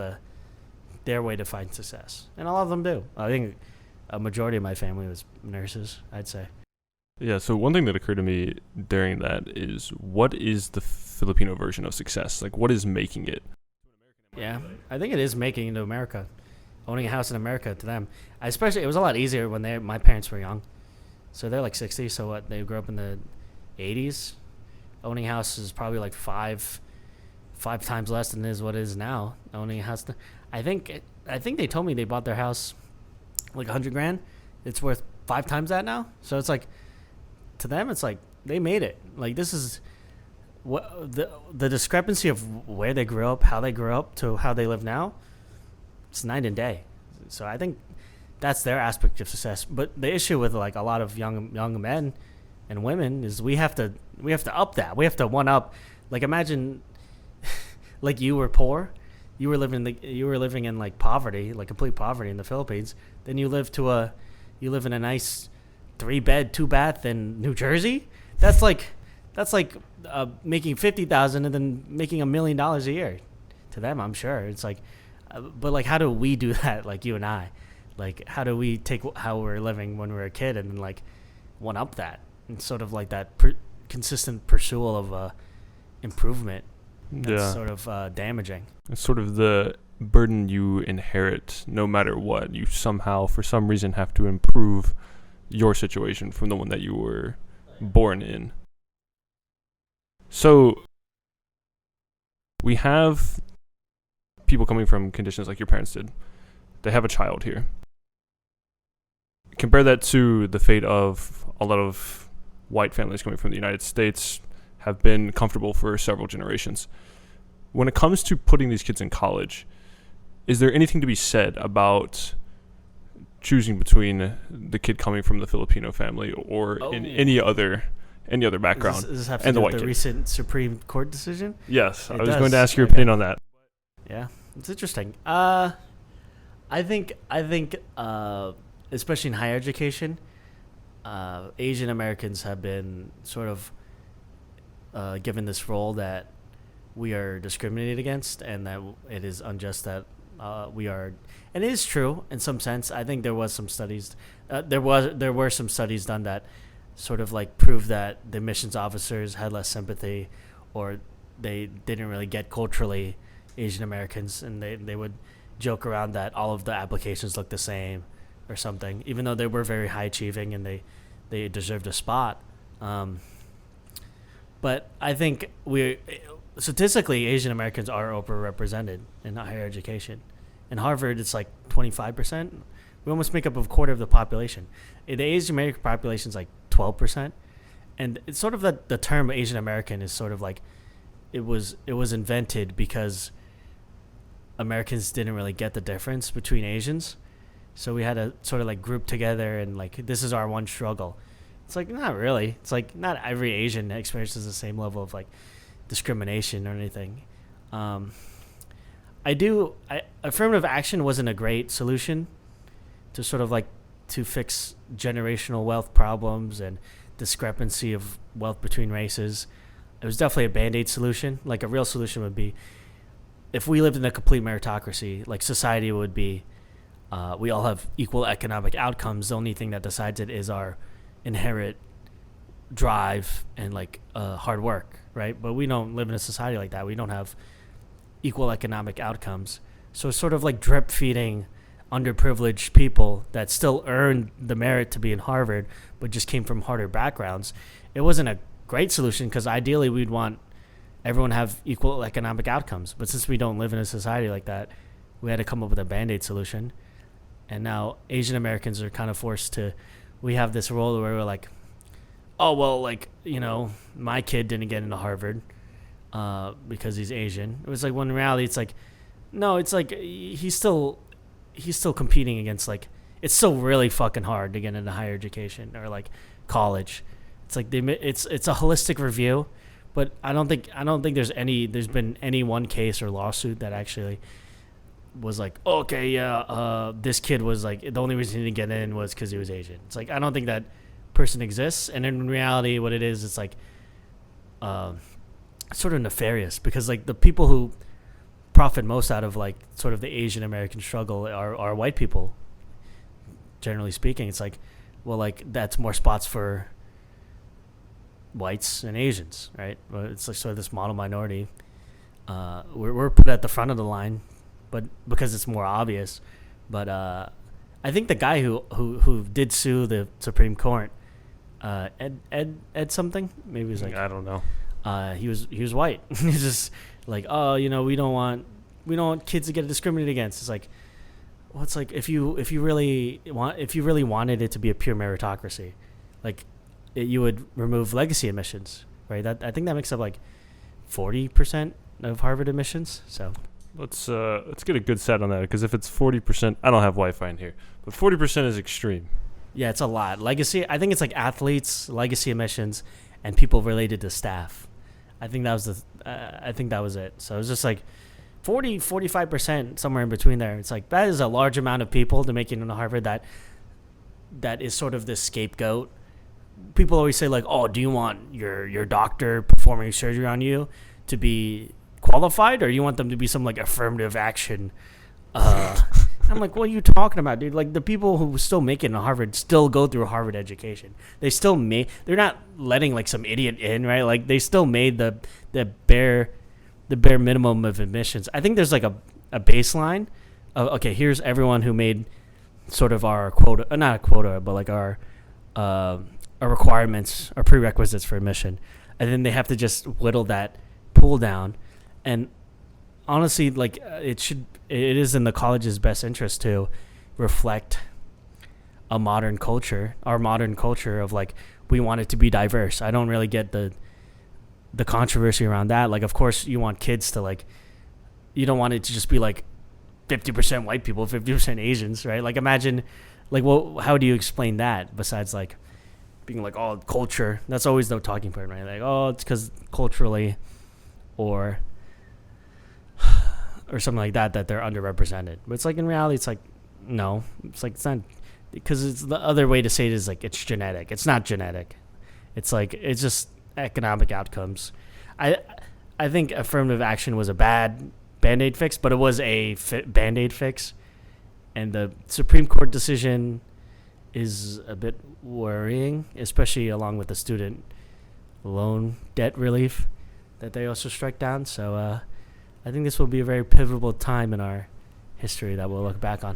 their way to find success, and a lot of them do. I think a majority of my family was nurses, I'd say. Yeah. So one thing that occurred to me during that is, what is the Filipino version of success? Like, what is making it? Yeah, I think it is making it to America. Owning a house in America to them, especially, it was a lot easier when my parents were young. So they're like 60. So what? They grew up in the 80s. Owning a house is probably like five times less than is what it is now. Owning a house, I think they told me they bought their house like $100,000. It's worth 5 times that now. So it's like, to them, it's like they made it. Like, this is what the discrepancy of where they grew up, how they grew up, to how they live now. It's night and day. So I think that's their aspect of success. But the issue with like a lot of young men and women is we have to up that. We have to one up. Like, imagine like you were poor, you were living in like poverty, like complete poverty in the Philippines. Then you live in a nice 3-bed, 2-bath in New Jersey. That's like making $50,000 and then making $1 million a year. To them, I'm sure it's like. But like, how do we do that? Like you and I, like, how do we take how we were living when we were a kid and then like one up that, and sort of like that consistent pursuit of improvement? That's sort of damaging. It's sort of the burden you inherit no matter what. You somehow, for some reason, have to improve your situation from the one that you were born in. So we have people coming from conditions like your parents did. They have a child here. Compare that to the fate of a lot of white families coming from the United States, have been comfortable for several generations. When it comes to putting these kids in college, is there anything to be said about choosing between the kid coming from the Filipino family or in any other background does this have to and do the with white the kid? Recent Supreme Court decision? Yes, I was does. going to ask your opinion on that. Yeah, it's interesting. I think, especially in higher education, Asian Americans have been sort of given this role that we are discriminated against, and that it is unjust that we are. And it is true in some sense. I think there was some studies. There were some studies done that sort of like proved that the admissions officers had less sympathy, or they didn't really get culturally Asian Americans, and they would joke around that all of the applications looked the same or something, even though they were very high achieving and they deserved a spot. But I think statistically, Asian Americans are overrepresented in higher education. In Harvard, it's like 25%. We almost make up a quarter of the population. The Asian American population is like 12%. And it's sort of the term Asian American is sort of like, it was invented because Americans didn't really get the difference between Asians. So we had to sort of like group together and like, this is our one struggle. It's like, not really. It's like not every Asian experiences the same level of like discrimination or anything. Affirmative action wasn't a great solution to sort of like to fix generational wealth problems and discrepancy of wealth between races. It was definitely a Band-Aid solution. Like a real solution would be, if we lived in a complete meritocracy, like society would be, we all have equal economic outcomes. The only thing that decides it is our inherent drive and like hard work, right? But we don't live in a society like that. We don't have equal economic outcomes. So it's sort of like drip feeding underprivileged people that still earned the merit to be in Harvard, but just came from harder backgrounds. It wasn't a great solution because ideally we'd want everyone to have equal economic outcomes. But since we don't live in a society like that, we had to come up with a Band-Aid solution. And now Asian Americans are kind of forced to, we have this role where we're like, oh, well, like, my kid didn't get into Harvard because he's Asian. It was like, when in reality, it's like, no, it's like he's still competing against, like, it's still really fucking hard to get into higher education or like college. It's like it's a holistic review, but I don't think there's been any one case or lawsuit that actually was like, okay, yeah, this kid was like, the only reason he didn't get in was because he was Asian. It's like, I don't think that person exists. And in reality, what it is, it's like sort of nefarious, because like the people who profit most out of like sort of the Asian American struggle are white people, generally speaking. It's like, well, like that's more spots for whites and Asians, right? It's like sort of this model minority. We're put at the front of the line, but because it's more obvious. But I think the guy who did sue the Supreme Court, Ed something, maybe he was like, I don't know. He was white. He's just like, oh, we don't want kids to get discriminated against. It's like, well, it's like if you really wanted it to be a pure meritocracy, like you would remove legacy admissions, right? That I think that makes up like 40% of Harvard admissions. So let's get a good set on that, because if it's 40%, I don't have Wi-Fi in here, but 40% is extreme. Yeah, it's a lot. Legacy, I think it's like athletes, legacy admissions, and people related to staff. I think that was it. So it was just like 45%, somewhere in between there. It's like that is a large amount of people to make it into Harvard that is sort of the scapegoat. People always say like, oh, do you want your doctor performing surgery on you to be qualified, or you want them to be some like affirmative action? I'm like, what are you talking about, dude? Like the people who still make it in Harvard still go through Harvard education. They're not letting like some idiot in, right? Like they still made the bare minimum of admissions. I think there's like a baseline of, okay, here's everyone who made sort of our quota, not a quota, but like our requirements or prerequisites for admission. And then they have to just whittle that pool down. And honestly, like it is in the college's best interest to reflect our modern culture of like, we want it to be diverse. I don't really get the controversy around that. Like, of course you want kids to like, you don't want it to just be like 50% white people, 50% Asians, right? Like imagine, like, well, how do you explain that besides like being like, oh, culture? That's always the talking point, right? Like, oh, it's because culturally or something like that they're underrepresented. But it's like in reality, it's like, no, it's like, it's not, because it's the other way to say it is like it's genetic. It's not genetic. It's like, it's just economic outcomes. I think affirmative action was a bad Band-Aid fix, but it was a Band-Aid fix. And the Supreme Court decision is a bit worrying, especially along with the student loan debt relief that they also struck down. So I think this will be a very pivotal time in our history that we'll look back on.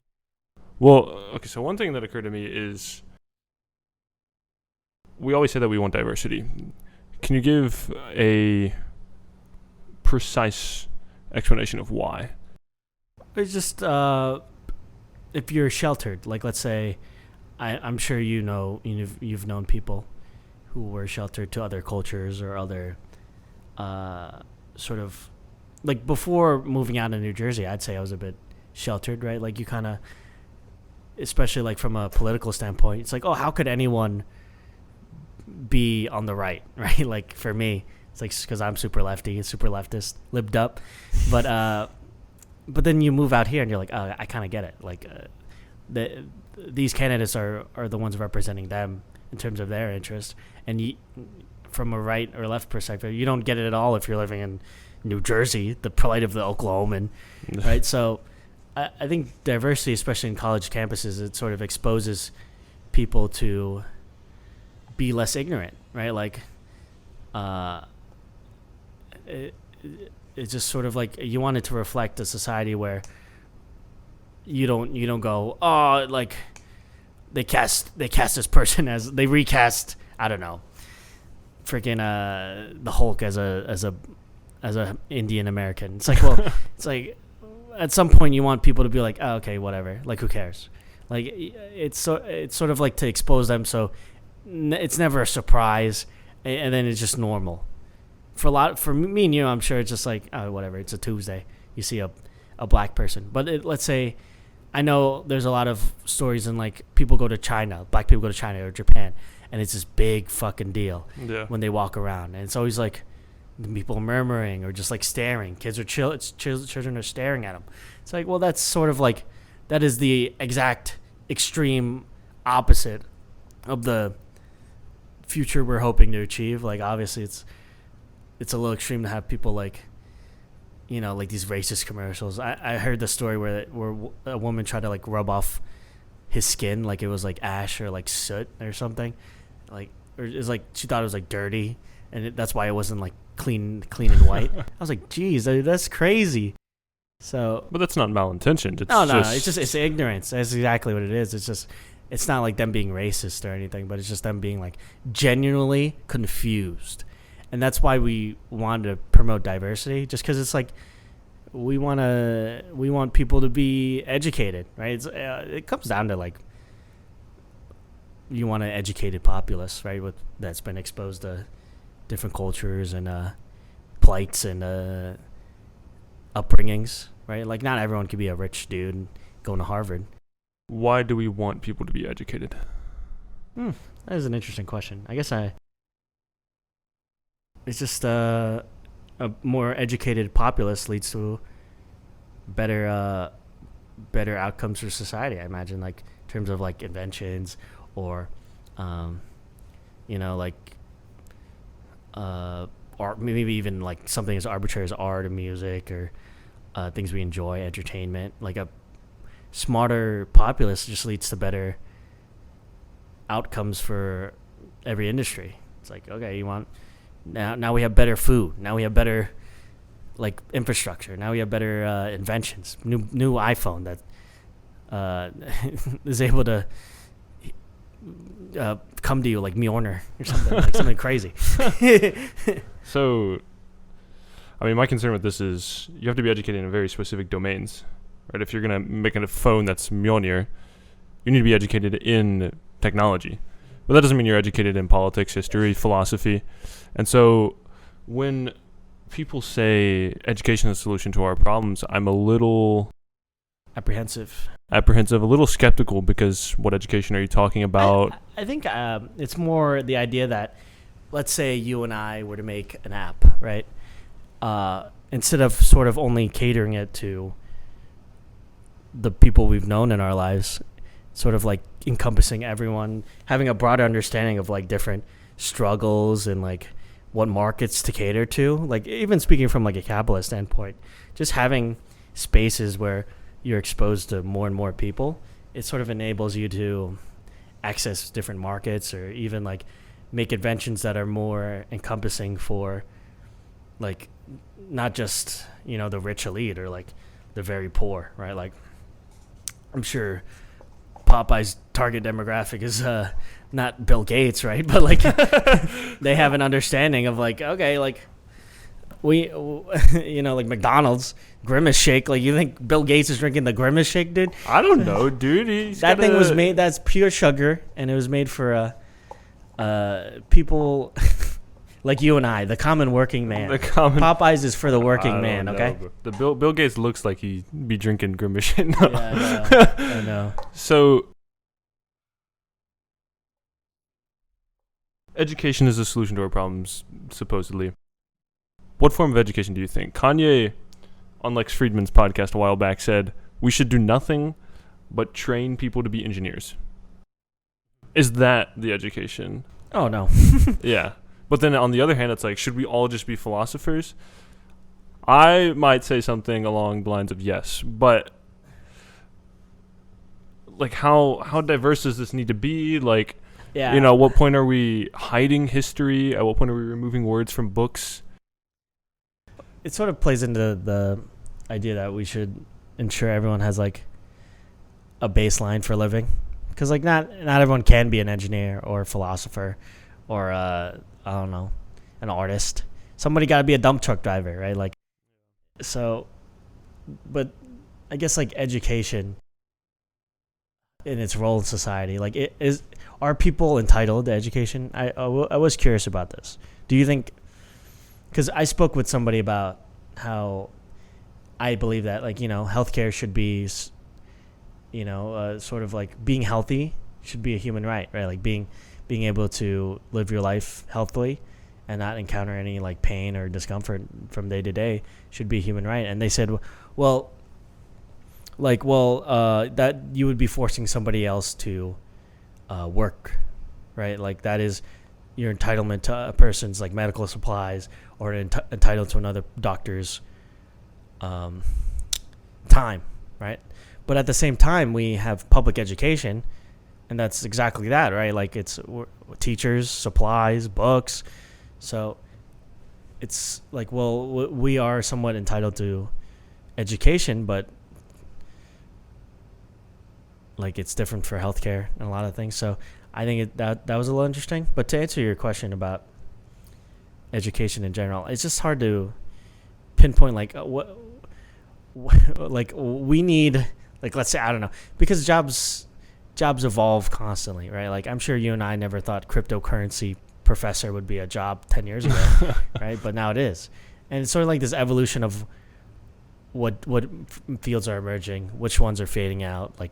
Well, okay, so one thing that occurred to me is we always say that we want diversity. Can you give a precise explanation of why? It's just if you're sheltered, like let's say, I'm sure you've known people who were sheltered to other cultures or other sort of, like before moving out of New Jersey, I'd say I was a bit sheltered, right? Like you kind of, especially like from a political standpoint, it's like, oh, how could anyone be on the right, right? Like for me, it's like because I'm super lefty, super leftist, libbed up, but then you move out here and you're like, oh, I kind of get it. Like these candidates are the ones representing them in terms of their interest, and from a right or left perspective, you don't get it at all if you're living in New Jersey, the plight of the Oklahoman, right? So I think diversity, especially in college campuses, it sort of exposes people to be less ignorant, right? Like it's just sort of like you want it to reflect a society where you don't go, oh, like they cast this person as they recast, I don't know, freaking the Hulk as a Indian American. It's like, well, it's like at some point you want people to be like, oh, okay, whatever, like who cares? Like it's sort of like to expose them, so it's never a surprise, and then it's just normal. For me and you, I'm sure it's just like, oh, whatever. It's a Tuesday. You see a black person, but let's say, I know there's a lot of stories in like people go to China, black people go to China or Japan, and it's this big fucking deal when they walk around, and it's always like people murmuring or just like staring. Kids are children are staring at them. It's like, well, that's sort of like, that is the exact extreme opposite of the future we're hoping to achieve. Like obviously it's a little extreme to have people like, you know, like these racist commercials. I heard the story where a woman tried to like rub off his skin like it was like ash or like soot or something, like, or it's like she thought it was like dirty, and that's why it wasn't like clean and white. I was like, geez, that's crazy. So, but that's not malintentioned. It's ignorance. That's exactly what it is. It's not like them being racist or anything, but it's just them being like genuinely confused. And that's why we wanted to promote diversity, just because it's like we want people to be educated, right? It comes down to like, you want an educated populace, right? That's been exposed to different cultures and plights and upbringings, right? Like not everyone could be a rich dude going to Harvard. Why do we want people to be educated? That is an interesting question. I guess it's just a more educated populace leads to better outcomes for society. I imagine, like in terms of like inventions or, you know, like art, maybe even like something as arbitrary as art or music or things we enjoy, entertainment. Like a smarter populace just leads to better outcomes for every industry. It's like, okay, you want. Now we have better food. Now we have better like infrastructure. Now we have better inventions. New iPhone that is able to come to you like Mjolnir or something, like something crazy. So, I mean, my concern with this is you have to be educated in very specific domains, right? If you're gonna make a phone that's Mjolnir, you need to be educated in technology. But that doesn't mean you're educated in politics, history, philosophy. And so when people say education is the solution to our problems, I'm a little apprehensive, a little skeptical, because what education are you talking about? I think it's more the idea that, let's say you and I were to make an app, right? Instead of sort of only catering it to the people we've known in our lives, sort of like encompassing everyone, having a broader understanding of like different struggles and like what markets to cater to. Like even speaking from like a capitalist standpoint, just having spaces where you're exposed to more and more people, it sort of enables you to access different markets, or even like make inventions that are more encompassing for like not just, you know, the rich elite or like the very poor, right? Like I'm sure Popeye's target demographic is not Bill Gates, right? But like they have an understanding of like, okay, like we, you know, like McDonald's Grimace Shake. Like you think Bill Gates is drinking the Grimace Shake, dude? I don't know, dude. That thing was made. That's pure sugar, and it was made for people like you and I, the common working man. Popeyes is for the working man. Okay. The Bill Gates looks like he be drinking Grimace Shake. No. Yeah, I know. So, education is a solution to our problems, supposedly. What form of education do you think? Kanye, on Lex Friedman's podcast a while back, said we should do nothing but train people to be engineers. Is that the education? Oh, no. Yeah. But then on the other hand, it's like, should we all just be philosophers? I might say something along the lines of yes, but like how diverse does this need to be? Like, yeah. You know, at what point are we hiding history? At what point are we removing words from books? It sort of plays into the idea that we should ensure everyone has like a baseline for living, because like not everyone can be an engineer or a philosopher or I don't know, an artist. Somebody got to be a dump truck driver, right? Like, so, but I guess like education in its role in society, like are people entitled to education? I was curious about this. Do you think? Because I spoke with somebody about how I believe that, like, healthcare should be, sort of like being healthy should be a human right? Like being able to live your life healthily and not encounter any like pain or discomfort from day to day should be a human right. And they said, that you would be forcing somebody else to work, right? Like that is your entitlement to a person's like medical supplies, or entitled to another doctor's time, right? But at the same time, we have public education, and that's exactly that, right? Like it's teachers, supplies, books. So it's like, well, we are somewhat entitled to education, but like it's different for healthcare and a lot of things. So I think that was a little interesting. But to answer your question about education in general, it's just hard to pinpoint like what like we need, like, let's say, I don't know, because jobs evolve constantly, right? Like I'm sure you and I never thought cryptocurrency professor would be a job 10 years ago, right? But now it is. And it's sort of like this evolution of what fields are emerging, which ones are fading out. Like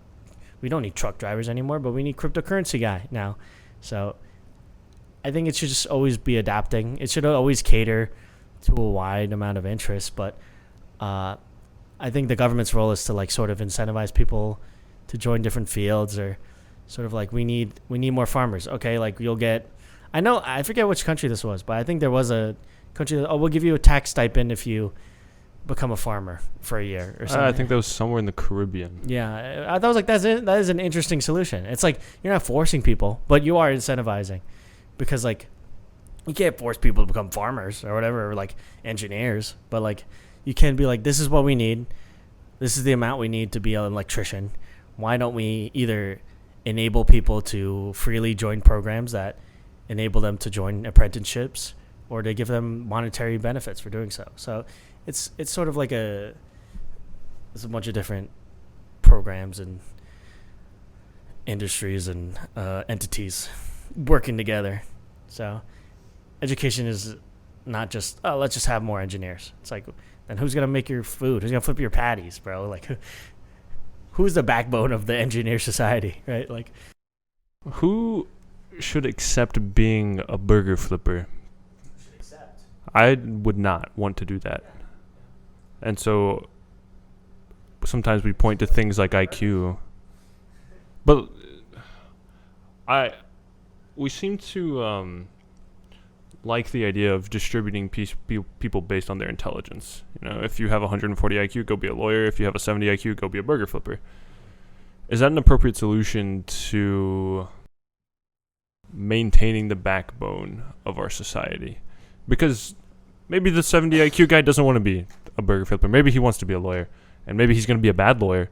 we don't need truck drivers anymore, but we need cryptocurrency guy now. So I think it should just always be adapting. It should always cater to a wide amount of interest. But I think the government's role is to like sort of incentivize people to join different fields, or sort of like we need more farmers. Okay, like you'll get, I forget which country this was, but I think there was a country that, we'll give you a tax stipend if you become a farmer for a year or something. I think that was somewhere in the Caribbean. Yeah, I thought it was like that is an interesting solution. It's like you're not forcing people, but you are incentivizing, because like you can't force people to become farmers or whatever, or like engineers, but like you can be like, this is what we need, this is the amount we need to be an electrician. Why don't we either enable people to freely join programs that enable them to join apprenticeships, or to give them monetary benefits for doing so? So it's sort of like there's a bunch of different programs and industries and entities working together. So education is not just, let's just have more engineers. It's like, then who's gonna make your food? Who's gonna flip your patties, bro? Like who's the backbone of the engineer society, right? Like who should accept being a burger flipper? I would not want to do that. And so sometimes we point to things like IQ, but we seem to like the idea of distributing people based on their intelligence. If you have 140 IQ, go be a lawyer. If you have a 70 IQ, go be a burger flipper. Is that an appropriate solution to maintaining the backbone of our society? Because maybe the 70 IQ guy doesn't want to be a burger flipper. Maybe he wants to be a lawyer, and maybe he's going to be a bad lawyer.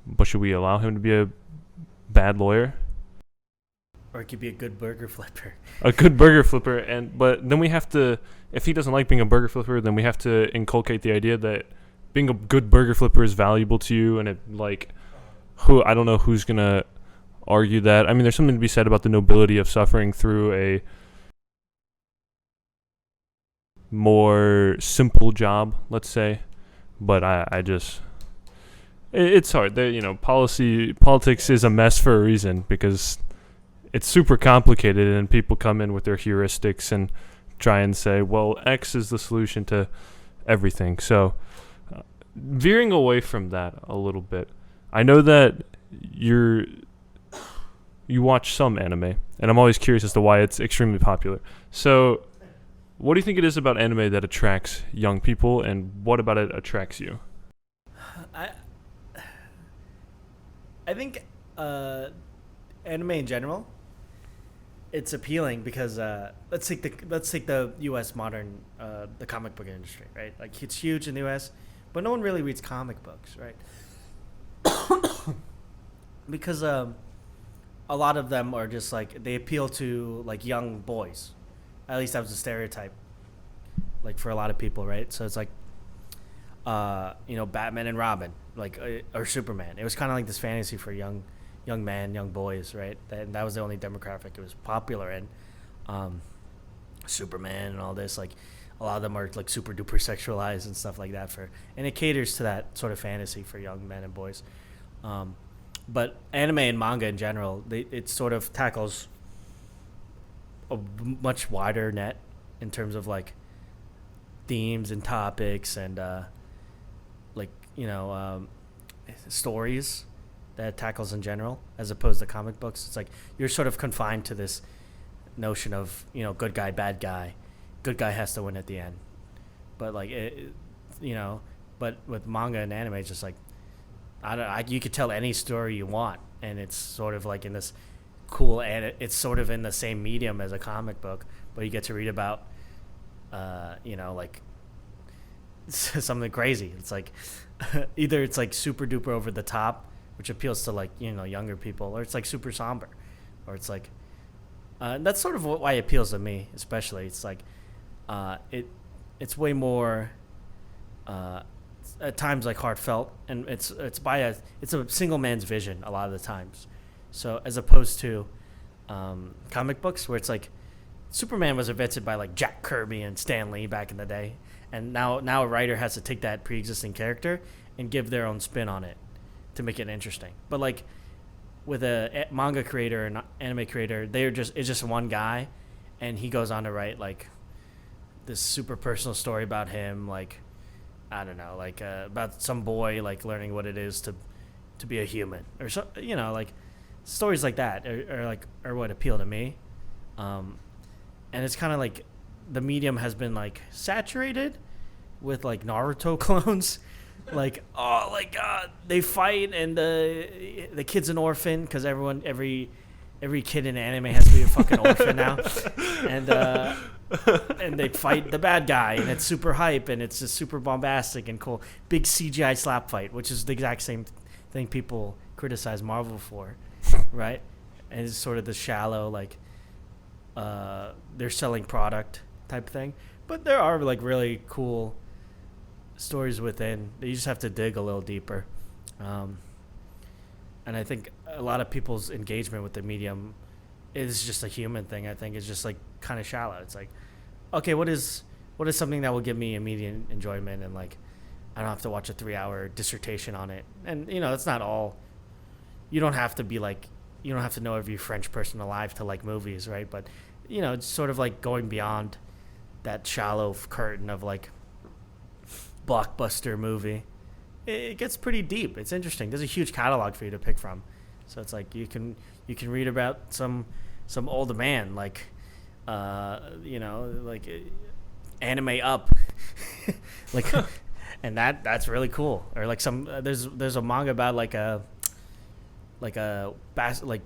But should we allow him to be a bad lawyer? Or it could be a good burger flipper. A good burger flipper, but then we have to, if he doesn't like being a burger flipper, then we have to inculcate the idea that being a good burger flipper is valuable to you, and I don't know who's gonna argue that. I mean, there's something to be said about the nobility of suffering through a more simple job, let's say. But it's hard. Politics is a mess for a reason, because it's super complicated, and people come in with their heuristics and try and say, well, X is the solution to everything. So veering away from that a little bit, I know that you watch some anime, and I'm always curious as to why it's extremely popular. So what do you think it is about anime that attracts young people, and what about it attracts you? I think anime in general, it's appealing because let's take the U.S. modern the comic book industry, right? Like it's huge in the U.S., but no one really reads comic books, right? because a lot of them are just like they appeal to like young boys. At least that was a stereotype, like for a lot of people, right? So it's like, Batman and Robin, like or Superman. It was kind of like this fantasy for young men, young boys, right? That was the only demographic it was popular in. Superman and all this, like a lot of them are like super duper sexualized and stuff like that and it caters to that sort of fantasy for young men and boys. But anime and manga in general, it sort of tackles a much wider net in terms of like themes and topics and stories that it tackles in general, as opposed to comic books. It's like you're sort of confined to this notion of good guy, bad guy. Good guy has to win at the end, but like but with manga and anime, it's just like you could tell any story you want, and it's sort of like in this cool, and it's sort of in the same medium as a comic book, but you get to read about like something crazy. It's like either it's like super duper over the top, which appeals to like younger people, or it's like super somber, or it's like that's sort of why it appeals to me, especially. It's like it's way more at times like heartfelt, and it's a single man's vision a lot of the times. So as opposed to comic books where it's like Superman was invented by like Jack Kirby and Stan Lee back in the day, and now a writer has to take that pre-existing character and give their own spin on it to make it interesting. But like with a manga creator and anime creator, it's just one guy, and he goes on to write like this super personal story about him, like I don't know, like about some boy like learning what it is to be a human, or so, like stories like that are what appeal to me. And it's kind of like the medium has been like saturated with like Naruto clones. Like, oh, like they fight and the kid's an orphan because every kid in anime has to be a fucking orphan now, and they fight the bad guy, and it's super hype, and it's just super bombastic and cool. Big CGI slap fight, which is the exact same thing people criticize Marvel for, right? And it's sort of the shallow, like they're selling product type thing. But there are like really cool stories within. You just have to dig a little deeper. And I think a lot of people's engagement with the medium is just a human thing. I think it's just like kind of shallow. It's like, okay, what is something that will give me immediate enjoyment, and like I don't have to watch a 3-hour dissertation on it. And that's not all. You don't have to know every French person alive to like movies, right? But it's sort of like going beyond that shallow curtain of like blockbuster movie. It gets pretty deep. It's interesting. There's a huge catalog for you to pick from. So it's like you can read about some old man like like anime up like and that's really cool. Or like there's a manga about like a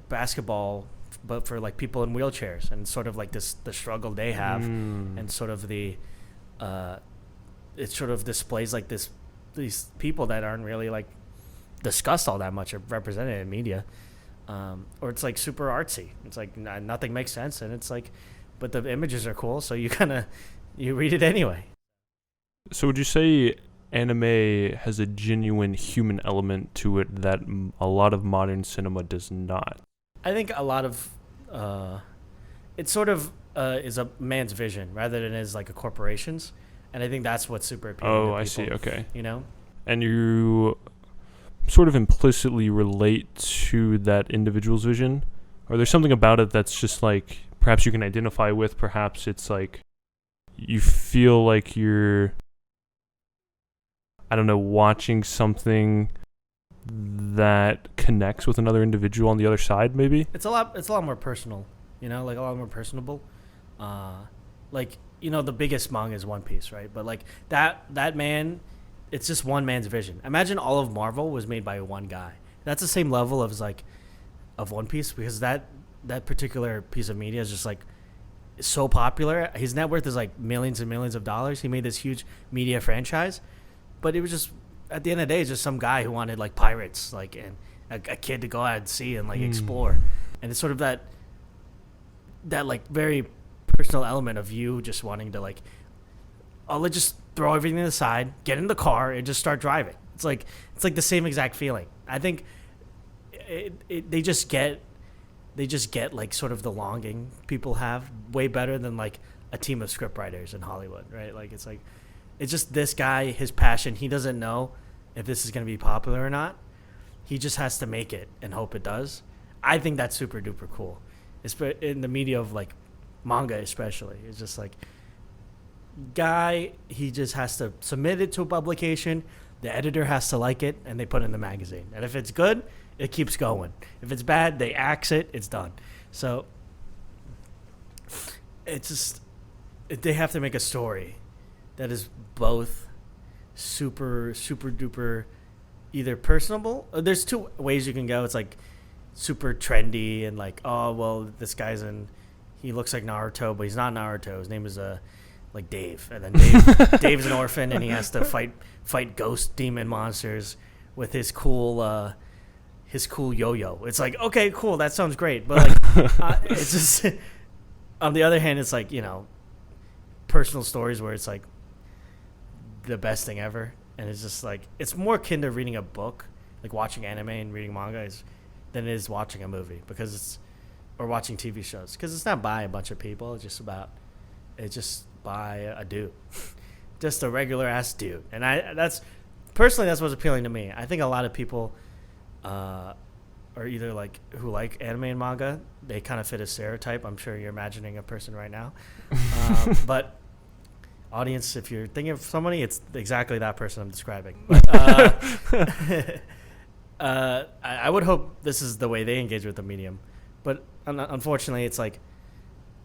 basketball, but for like people in wheelchairs, and sort of like the struggle they have, and sort of it sort of displays like these people that aren't really like discussed all that much or represented in media, or it's like super artsy. It's like nothing makes sense, and it's like, but the images are cool, so you read it anyway. So would you say anime has a genuine human element to it that a lot of modern cinema does not? I think a lot of it sort of is a man's vision rather than is like a corporation's, and I think that's what's super appealing to people. I see. Okay. And you sort of implicitly relate to that individual's vision, or there's something about it that's just like perhaps you can identify with. Perhaps it's like you feel like you're, I don't know, watching something that connects with another individual on the other side. Maybe it's a lot more personal. Like a lot more personable. Like the biggest manga is One Piece, right? But like that man, it's just one man's vision. Imagine all of Marvel was made by one guy. That's the same level of One Piece, because that particular piece of media is just like so popular. His net worth is like millions and millions of dollars. He made this huge media franchise, but it was just, at the end of the day, it's just some guy who wanted like pirates, like, a kid to go out and see and like explore. And it's sort of that like very personal element of you just wanting to like, oh, let's just throw everything aside, get in the car, and just start driving. It's like the same exact feeling. I think they just get like sort of the longing people have way better than like a team of scriptwriters in Hollywood, right? Like it's just this guy, his passion. He doesn't know if this is going to be popular or not. He just has to make it and hope it does. I think that's super duper cool. It's in the media of like manga especially. It's just like guy, he just has to submit it to a publication. The editor has to like it, and they put it in the magazine. And if it's good, it keeps going. If it's bad, they axe it. It's done. So it's just they have to make a story that is both super duper either personable. There's two ways you can go. It's like super trendy and like, oh well, this guy's he looks like Naruto, but he's not Naruto. His name is like Dave, and then Dave's an orphan, and he has to fight ghost demon monsters with his cool yo-yo. It's like, okay, cool, that sounds great, but like it's just on the other hand, it's like, you know, personal stories where it's like the best thing ever, and it's just like it's more akin to reading a book, like watching anime and reading manga than it is watching a movie or watching TV shows, because it's not by a bunch of people. It's just by a dude, just a regular ass dude. And that's what's appealing to me. I think a lot of people are either like who like anime and manga, they kind of fit a stereotype. I'm sure you're imagining a person right now, but audience, if you're thinking of somebody, it's exactly that person I'm describing. But, I would hope this is the way they engage with the medium, but unfortunately, it's like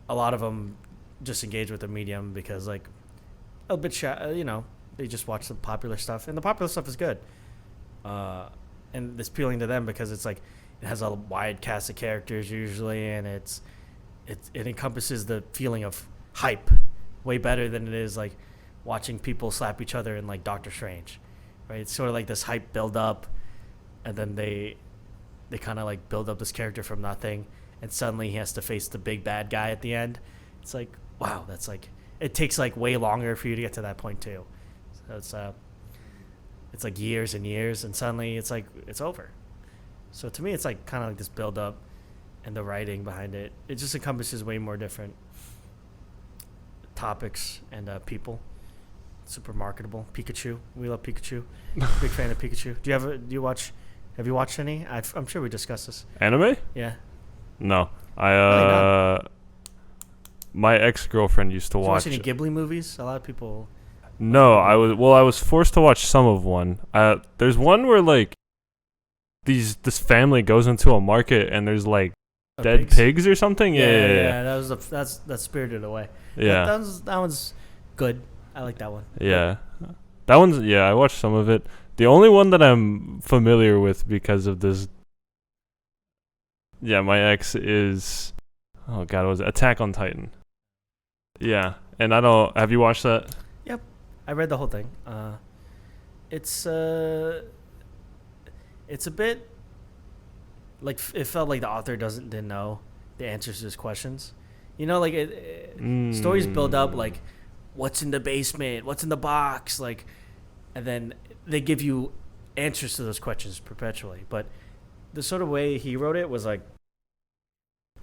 a lot of them just engage with the medium because like a bit you know, they just watch the popular stuff, and the popular stuff is good, and it's appealing to them because it's like it has a wide cast of characters usually, and it encompasses the feeling of hype way better than it is like watching people slap each other in like Doctor Strange, right? It's sort of like this hype build up, and then they kind of like build up this character from nothing, and suddenly he has to face the big bad guy at the end. It's like, wow, that's like, it takes like way longer for you to get to that point too. So it's like years and years, and suddenly it's like it's over. So to me, it's like kind of like this build up, and the writing behind it, it just encompasses way more different topics and people. Super marketable. Pikachu, we love Pikachu. Big fan of Pikachu. Have you watched any? I'm sure we discussed this. Anime? Yeah. No, my ex-girlfriend used to watch. Did you watch any Ghibli movies? A lot of people. No, I was forced to watch some of one. There's one where like this family goes into a market and there's like dead pigs or something. Yeah. That's Spirited Away. Yeah. That one's good. I like that one. Yeah. That one's, yeah, I watched some of it. The only one that I'm familiar with because of this, yeah, my ex is, oh God, it was Attack on Titan. Yeah, and have you watched that? Yep, I read the whole thing. It's a bit, like, it felt like the author didn't know the answers to his questions. You know, like, stories build up, like, what's in the basement, what's in the box, like, and then they give you answers to those questions perpetually. But the sort of way he wrote it was like,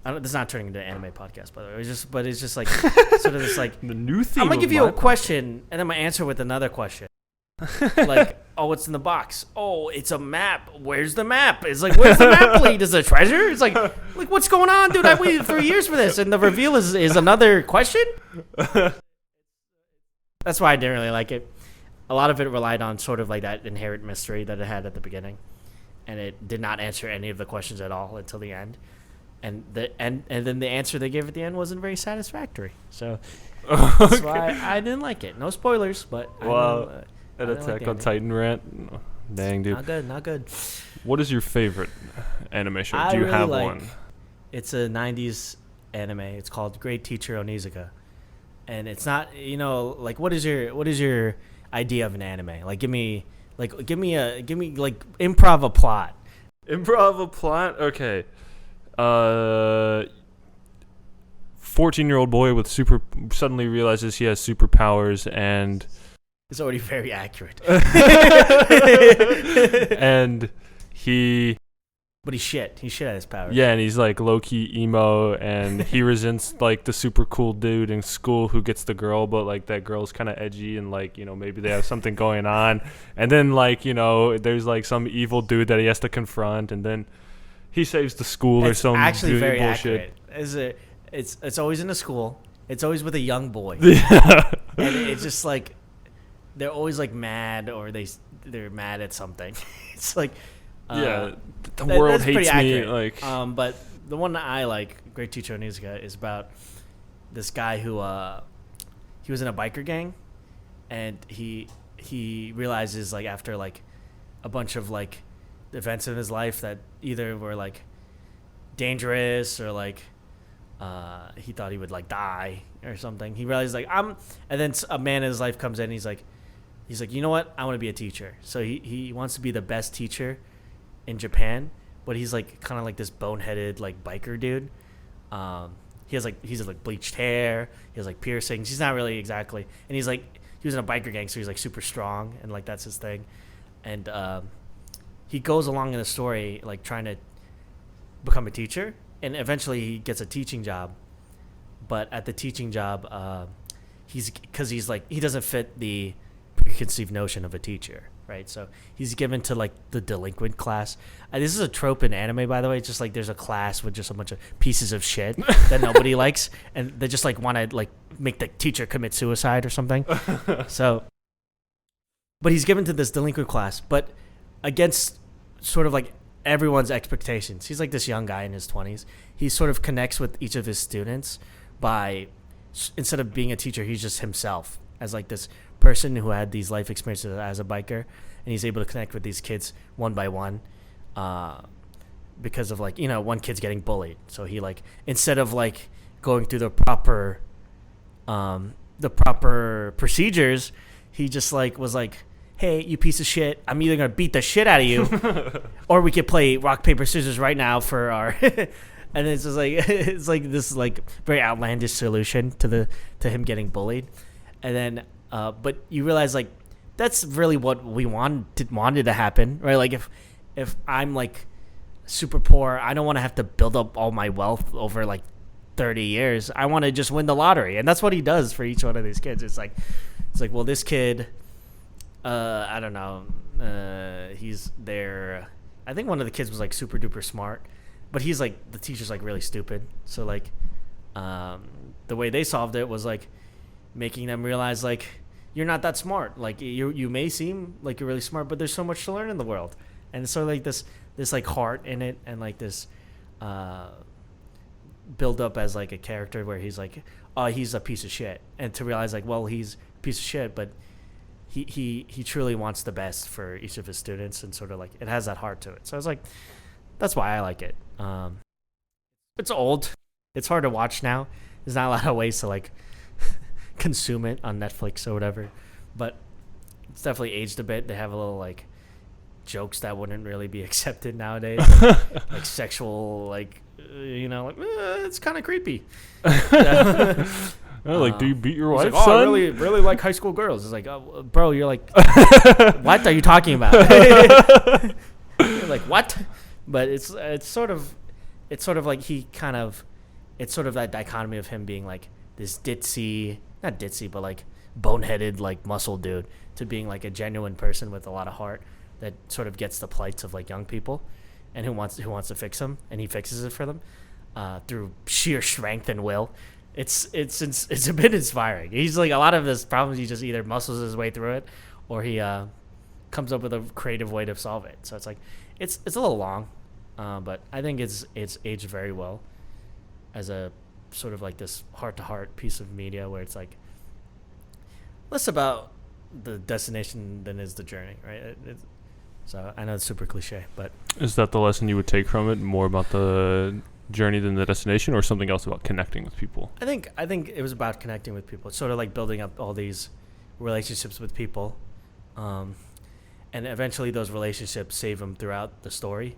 this is not turning into an anime podcast, by the way. It's just like sort of this like the new theme. I'm gonna give you a question and then my answer with another question. Like, oh, what's in the box? Oh, it's a map. Where's the map? It's like, where's the map lead? Is it a treasure? It's like what's going on, dude? I waited 3 years for this, and the reveal is another question. That's why I didn't really like it. A lot of it relied on sort of like that inherent mystery that it had at the beginning, and it did not answer any of the questions at all until the end. And then the answer they gave at the end wasn't very satisfactory. So that's why I didn't like it. No spoilers, but an Attack on Titan rant. Dang, dude. Not good. What is your favorite anime show? Do you have one? It's a 90s anime. It's called Great Teacher Onizuka. And it's not, like, what is your idea of an anime? Like, give me improv a plot. Improv a plot. Okay. 14-year-old boy with suddenly realizes he has superpowers and it's already very accurate. and he But he's shit. He's shit at his powers. Yeah, and he's like low-key emo, and he resents like the super cool dude in school who gets the girl, but like that girl's kind of edgy and like, you know, maybe they have something going on. And then like, you know, there's like some evil dude that he has to confront, and then he saves the school or some actually very bullshit. Accurate. It's always in a school. It's always with a young boy. Yeah. And it's just like they're always like mad, or they're mad at something. It's like the world hates me. Like, but the one that I like, Great Teacher Onizuka, is about this guy who he was in a biker gang, and he realizes like after like a bunch of like events in his life that either were like dangerous or like he thought he would like die or something. He realized like and then a man in his life comes in. He's like, you know what? I want to be a teacher. So he wants to be the best teacher in Japan, but he's like kind of like this boneheaded like biker dude. He's like bleached hair. He has like piercings. He's not really exactly, and he was in a biker gang, so he's like super strong, and like that's his thing. And he goes along in the story like trying to become a teacher, and eventually he gets a teaching job. But at the teaching job, he doesn't fit the preconceived notion of a teacher, right? So he's given to like the delinquent class. This is a trope in anime, by the way. It's just like there's a class with just a bunch of pieces of shit that nobody likes, and they just like want to like make the teacher commit suicide or something. So, but he's given to this delinquent class, but against sort of like everyone's expectations. He's like this young guy in his 20s. He sort of connects with each of his students by, instead of being a teacher, he's just himself as like this person who had these life experiences as a biker, and he's able to connect with these kids one by one because of like, you know, one kid's getting bullied. So he like, instead of like going through the proper procedures, he just like was like, hey, you piece of shit, I'm either going to beat the shit out of you or we could play rock, paper, scissors right now for our... And it's just like, it's like this like very outlandish solution to him getting bullied. And then, but you realize like, that's really what we wanted to happen, right? Like if I'm like super poor, I don't want to have to build up all my wealth over like 30 years. I want to just win the lottery. And that's what he does for each one of these kids. It's like, well, this kid... I don't know. He's there. I think one of the kids was like super duper smart, but he's like, the teacher's like really stupid. So like, the way they solved it was like making them realize like, you're not that smart. Like you may seem like you're really smart, but there's so much to learn in the world. And so like this like heart in it, and like this build up as like a character where he's like, oh, he's a piece of shit. And to realize like, well, he's a piece of shit, but he truly wants the best for each of his students, and sort of like it has that heart to it. So I was like, that's why I like it. It's old. It's hard to watch now. There's not a lot of ways to like consume it on Netflix or whatever, but it's definitely aged a bit. They have a little like jokes that wouldn't really be accepted nowadays, like sexual, like you know, like it's kind of creepy. Like, do you beat your wife, like, son? I really like high school girls. It's like, oh, bro, you're like, what are you talking about? You're like, what? But it's sort of like it's sort of that dichotomy of him being like this not ditzy, but like boneheaded, like muscle dude, to being like a genuine person with a lot of heart that sort of gets the plights of like young people, and who wants to fix them, and he fixes it for them through sheer strength and will. It's a bit inspiring. He's like, a lot of his problems, he just either muscles his way through it, or he comes up with a creative way to solve it. So it's like, it's a little long, but I think it's aged very well as a sort of like this heart-to-heart piece of media where it's like less about the destination than is the journey, right? So I know it's super cliche, but is that the lesson you would take from it? More about the journey than the destination, or something else about connecting with people? I think it was about connecting with people. It's sort of like building up all these relationships with people, and eventually those relationships save him throughout the story.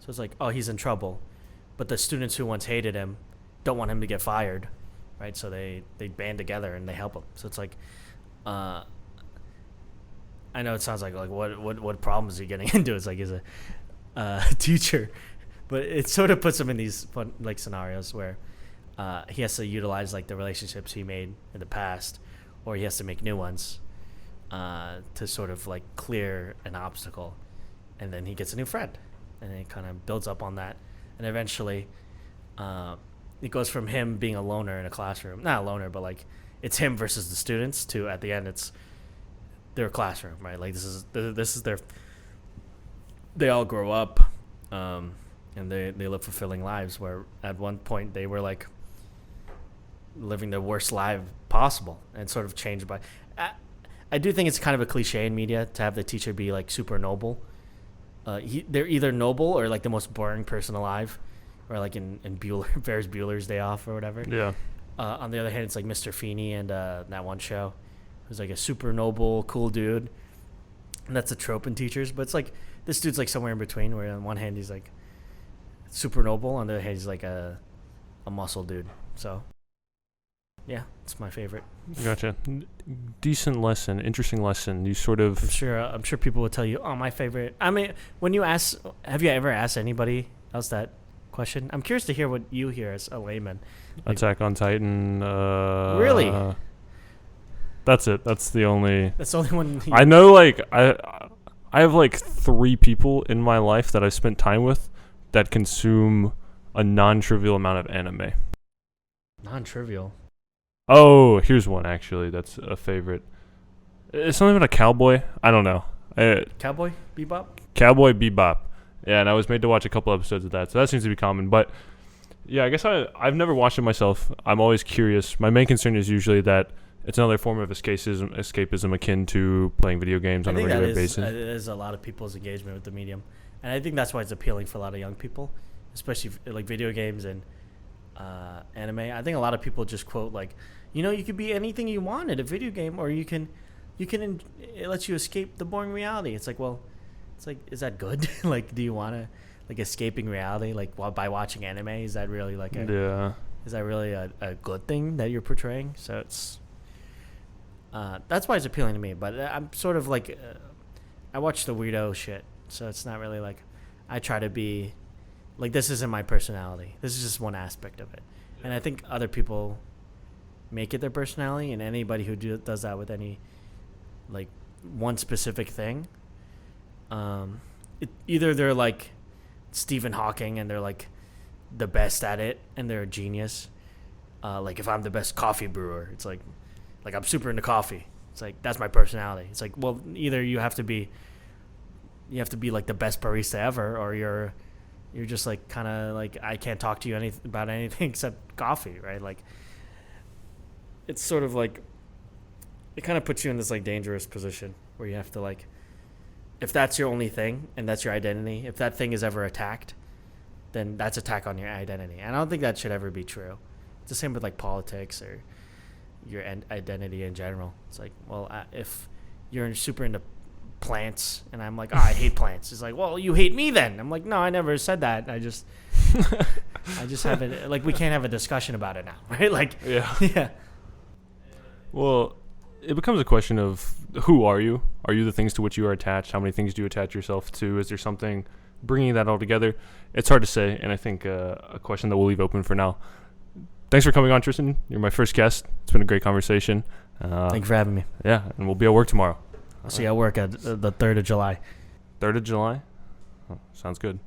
So it's like, oh, he's in trouble, but the students who once hated him don't want him to get fired, right? So they band together and they help him. So it's like, I know it sounds like what problem is he getting into? It's like he's a teacher, but it sort of puts him in these fun, like, scenarios where he has to utilize like the relationships he made in the past, or he has to make new ones to sort of like clear an obstacle, and then he gets a new friend, and it kind of builds up on that, and eventually it goes from him being a loner in a classroom, not a loner, but like it's him versus the students, to at the end it's their classroom, right? Like this is their, they all grow up, and they live fulfilling lives, where at one point they were like living the worst life possible, and sort of changed by. I do think it's kind of a cliche in media to have the teacher be like super noble. They're either noble or like the most boring person alive, or like in Ferris Bueller's Day Off or whatever. Yeah. On the other hand, it's like Mr. Feeney and that one show, who's like a super noble, cool dude, and that's a trope in teachers. But it's like this dude's like somewhere in between, where on one hand he's like super noble, on the other hand he's like a muscle dude. So yeah, it's my favorite. Gotcha. Decent lesson, interesting lesson. You sort of. I'm sure people will tell you, oh, my favorite. I mean, when you ask, have you ever asked anybody else that question? I'm curious to hear what you hear as a layman. Like, Attack on Titan. Really? That's it. That's the only one. I know. Like I have like 3 people in my life that I spent time with that consume a non-trivial amount of anime. Non-trivial. Oh, here's one actually. That's a favorite. It's something about a cowboy. I don't know. Cowboy Bebop. Cowboy Bebop. Yeah, and I was made to watch a couple episodes of that, so that seems to be common. But yeah, I guess I've never watched it myself. I'm always curious. My main concern is usually that it's another form of escapism akin to playing video games on a regular basis. That is a lot of people's engagement with the medium, and I think that's why it's appealing for a lot of young people, especially like video games and anime. I think a lot of people just quote like, you could be anything you want in a video game, or it lets you escape the boring reality. It's like, well, it's like, is that good? Like, do you want to, like, escaping reality, like, by watching anime? Is that really like is that really a good thing that you're portraying? So it's, that's why it's appealing to me. But I'm sort of like, I watch the weirdo shit, so it's not really like, I try to be, like, this isn't my personality. This is just one aspect of it. And I think other people make it their personality, and anybody who does that with any, like, one specific thing, either they're like Stephen Hawking and they're like the best at it and they're a genius. Like if I'm the best coffee brewer, it's like I'm super into coffee. It's like, that's my personality. It's like, well, either you have to be like the best barista ever, or you're just like kind of like, I can't talk to you about anything except coffee, right? Like, it's sort of like, it kind of puts you in this like dangerous position where you have to, like, if that's your only thing and that's your identity, if that thing is ever attacked, then that's attack on your identity. And I don't think that should ever be true. It's the same with like politics or your identity in general. It's like, well, if you're super into plants and I'm like, oh, I hate plants, it's like, well, you hate me then. I'm like, no, I never said that. I just haven't, like, we can't have a discussion about it now, right? Like, yeah. Well, it becomes a question of, who are you? Are you the things to which you are attached? How many things do you attach yourself to? Is there something bringing that all together? It's hard to say, and I think a question that we'll leave open for now. Thanks for coming on, Tristan. You're my first guest. It's been a great conversation. Thank you for having me. Yeah, and we'll be at work tomorrow. I'll see you at work at the 3rd of July. 3rd of July? Oh, sounds good.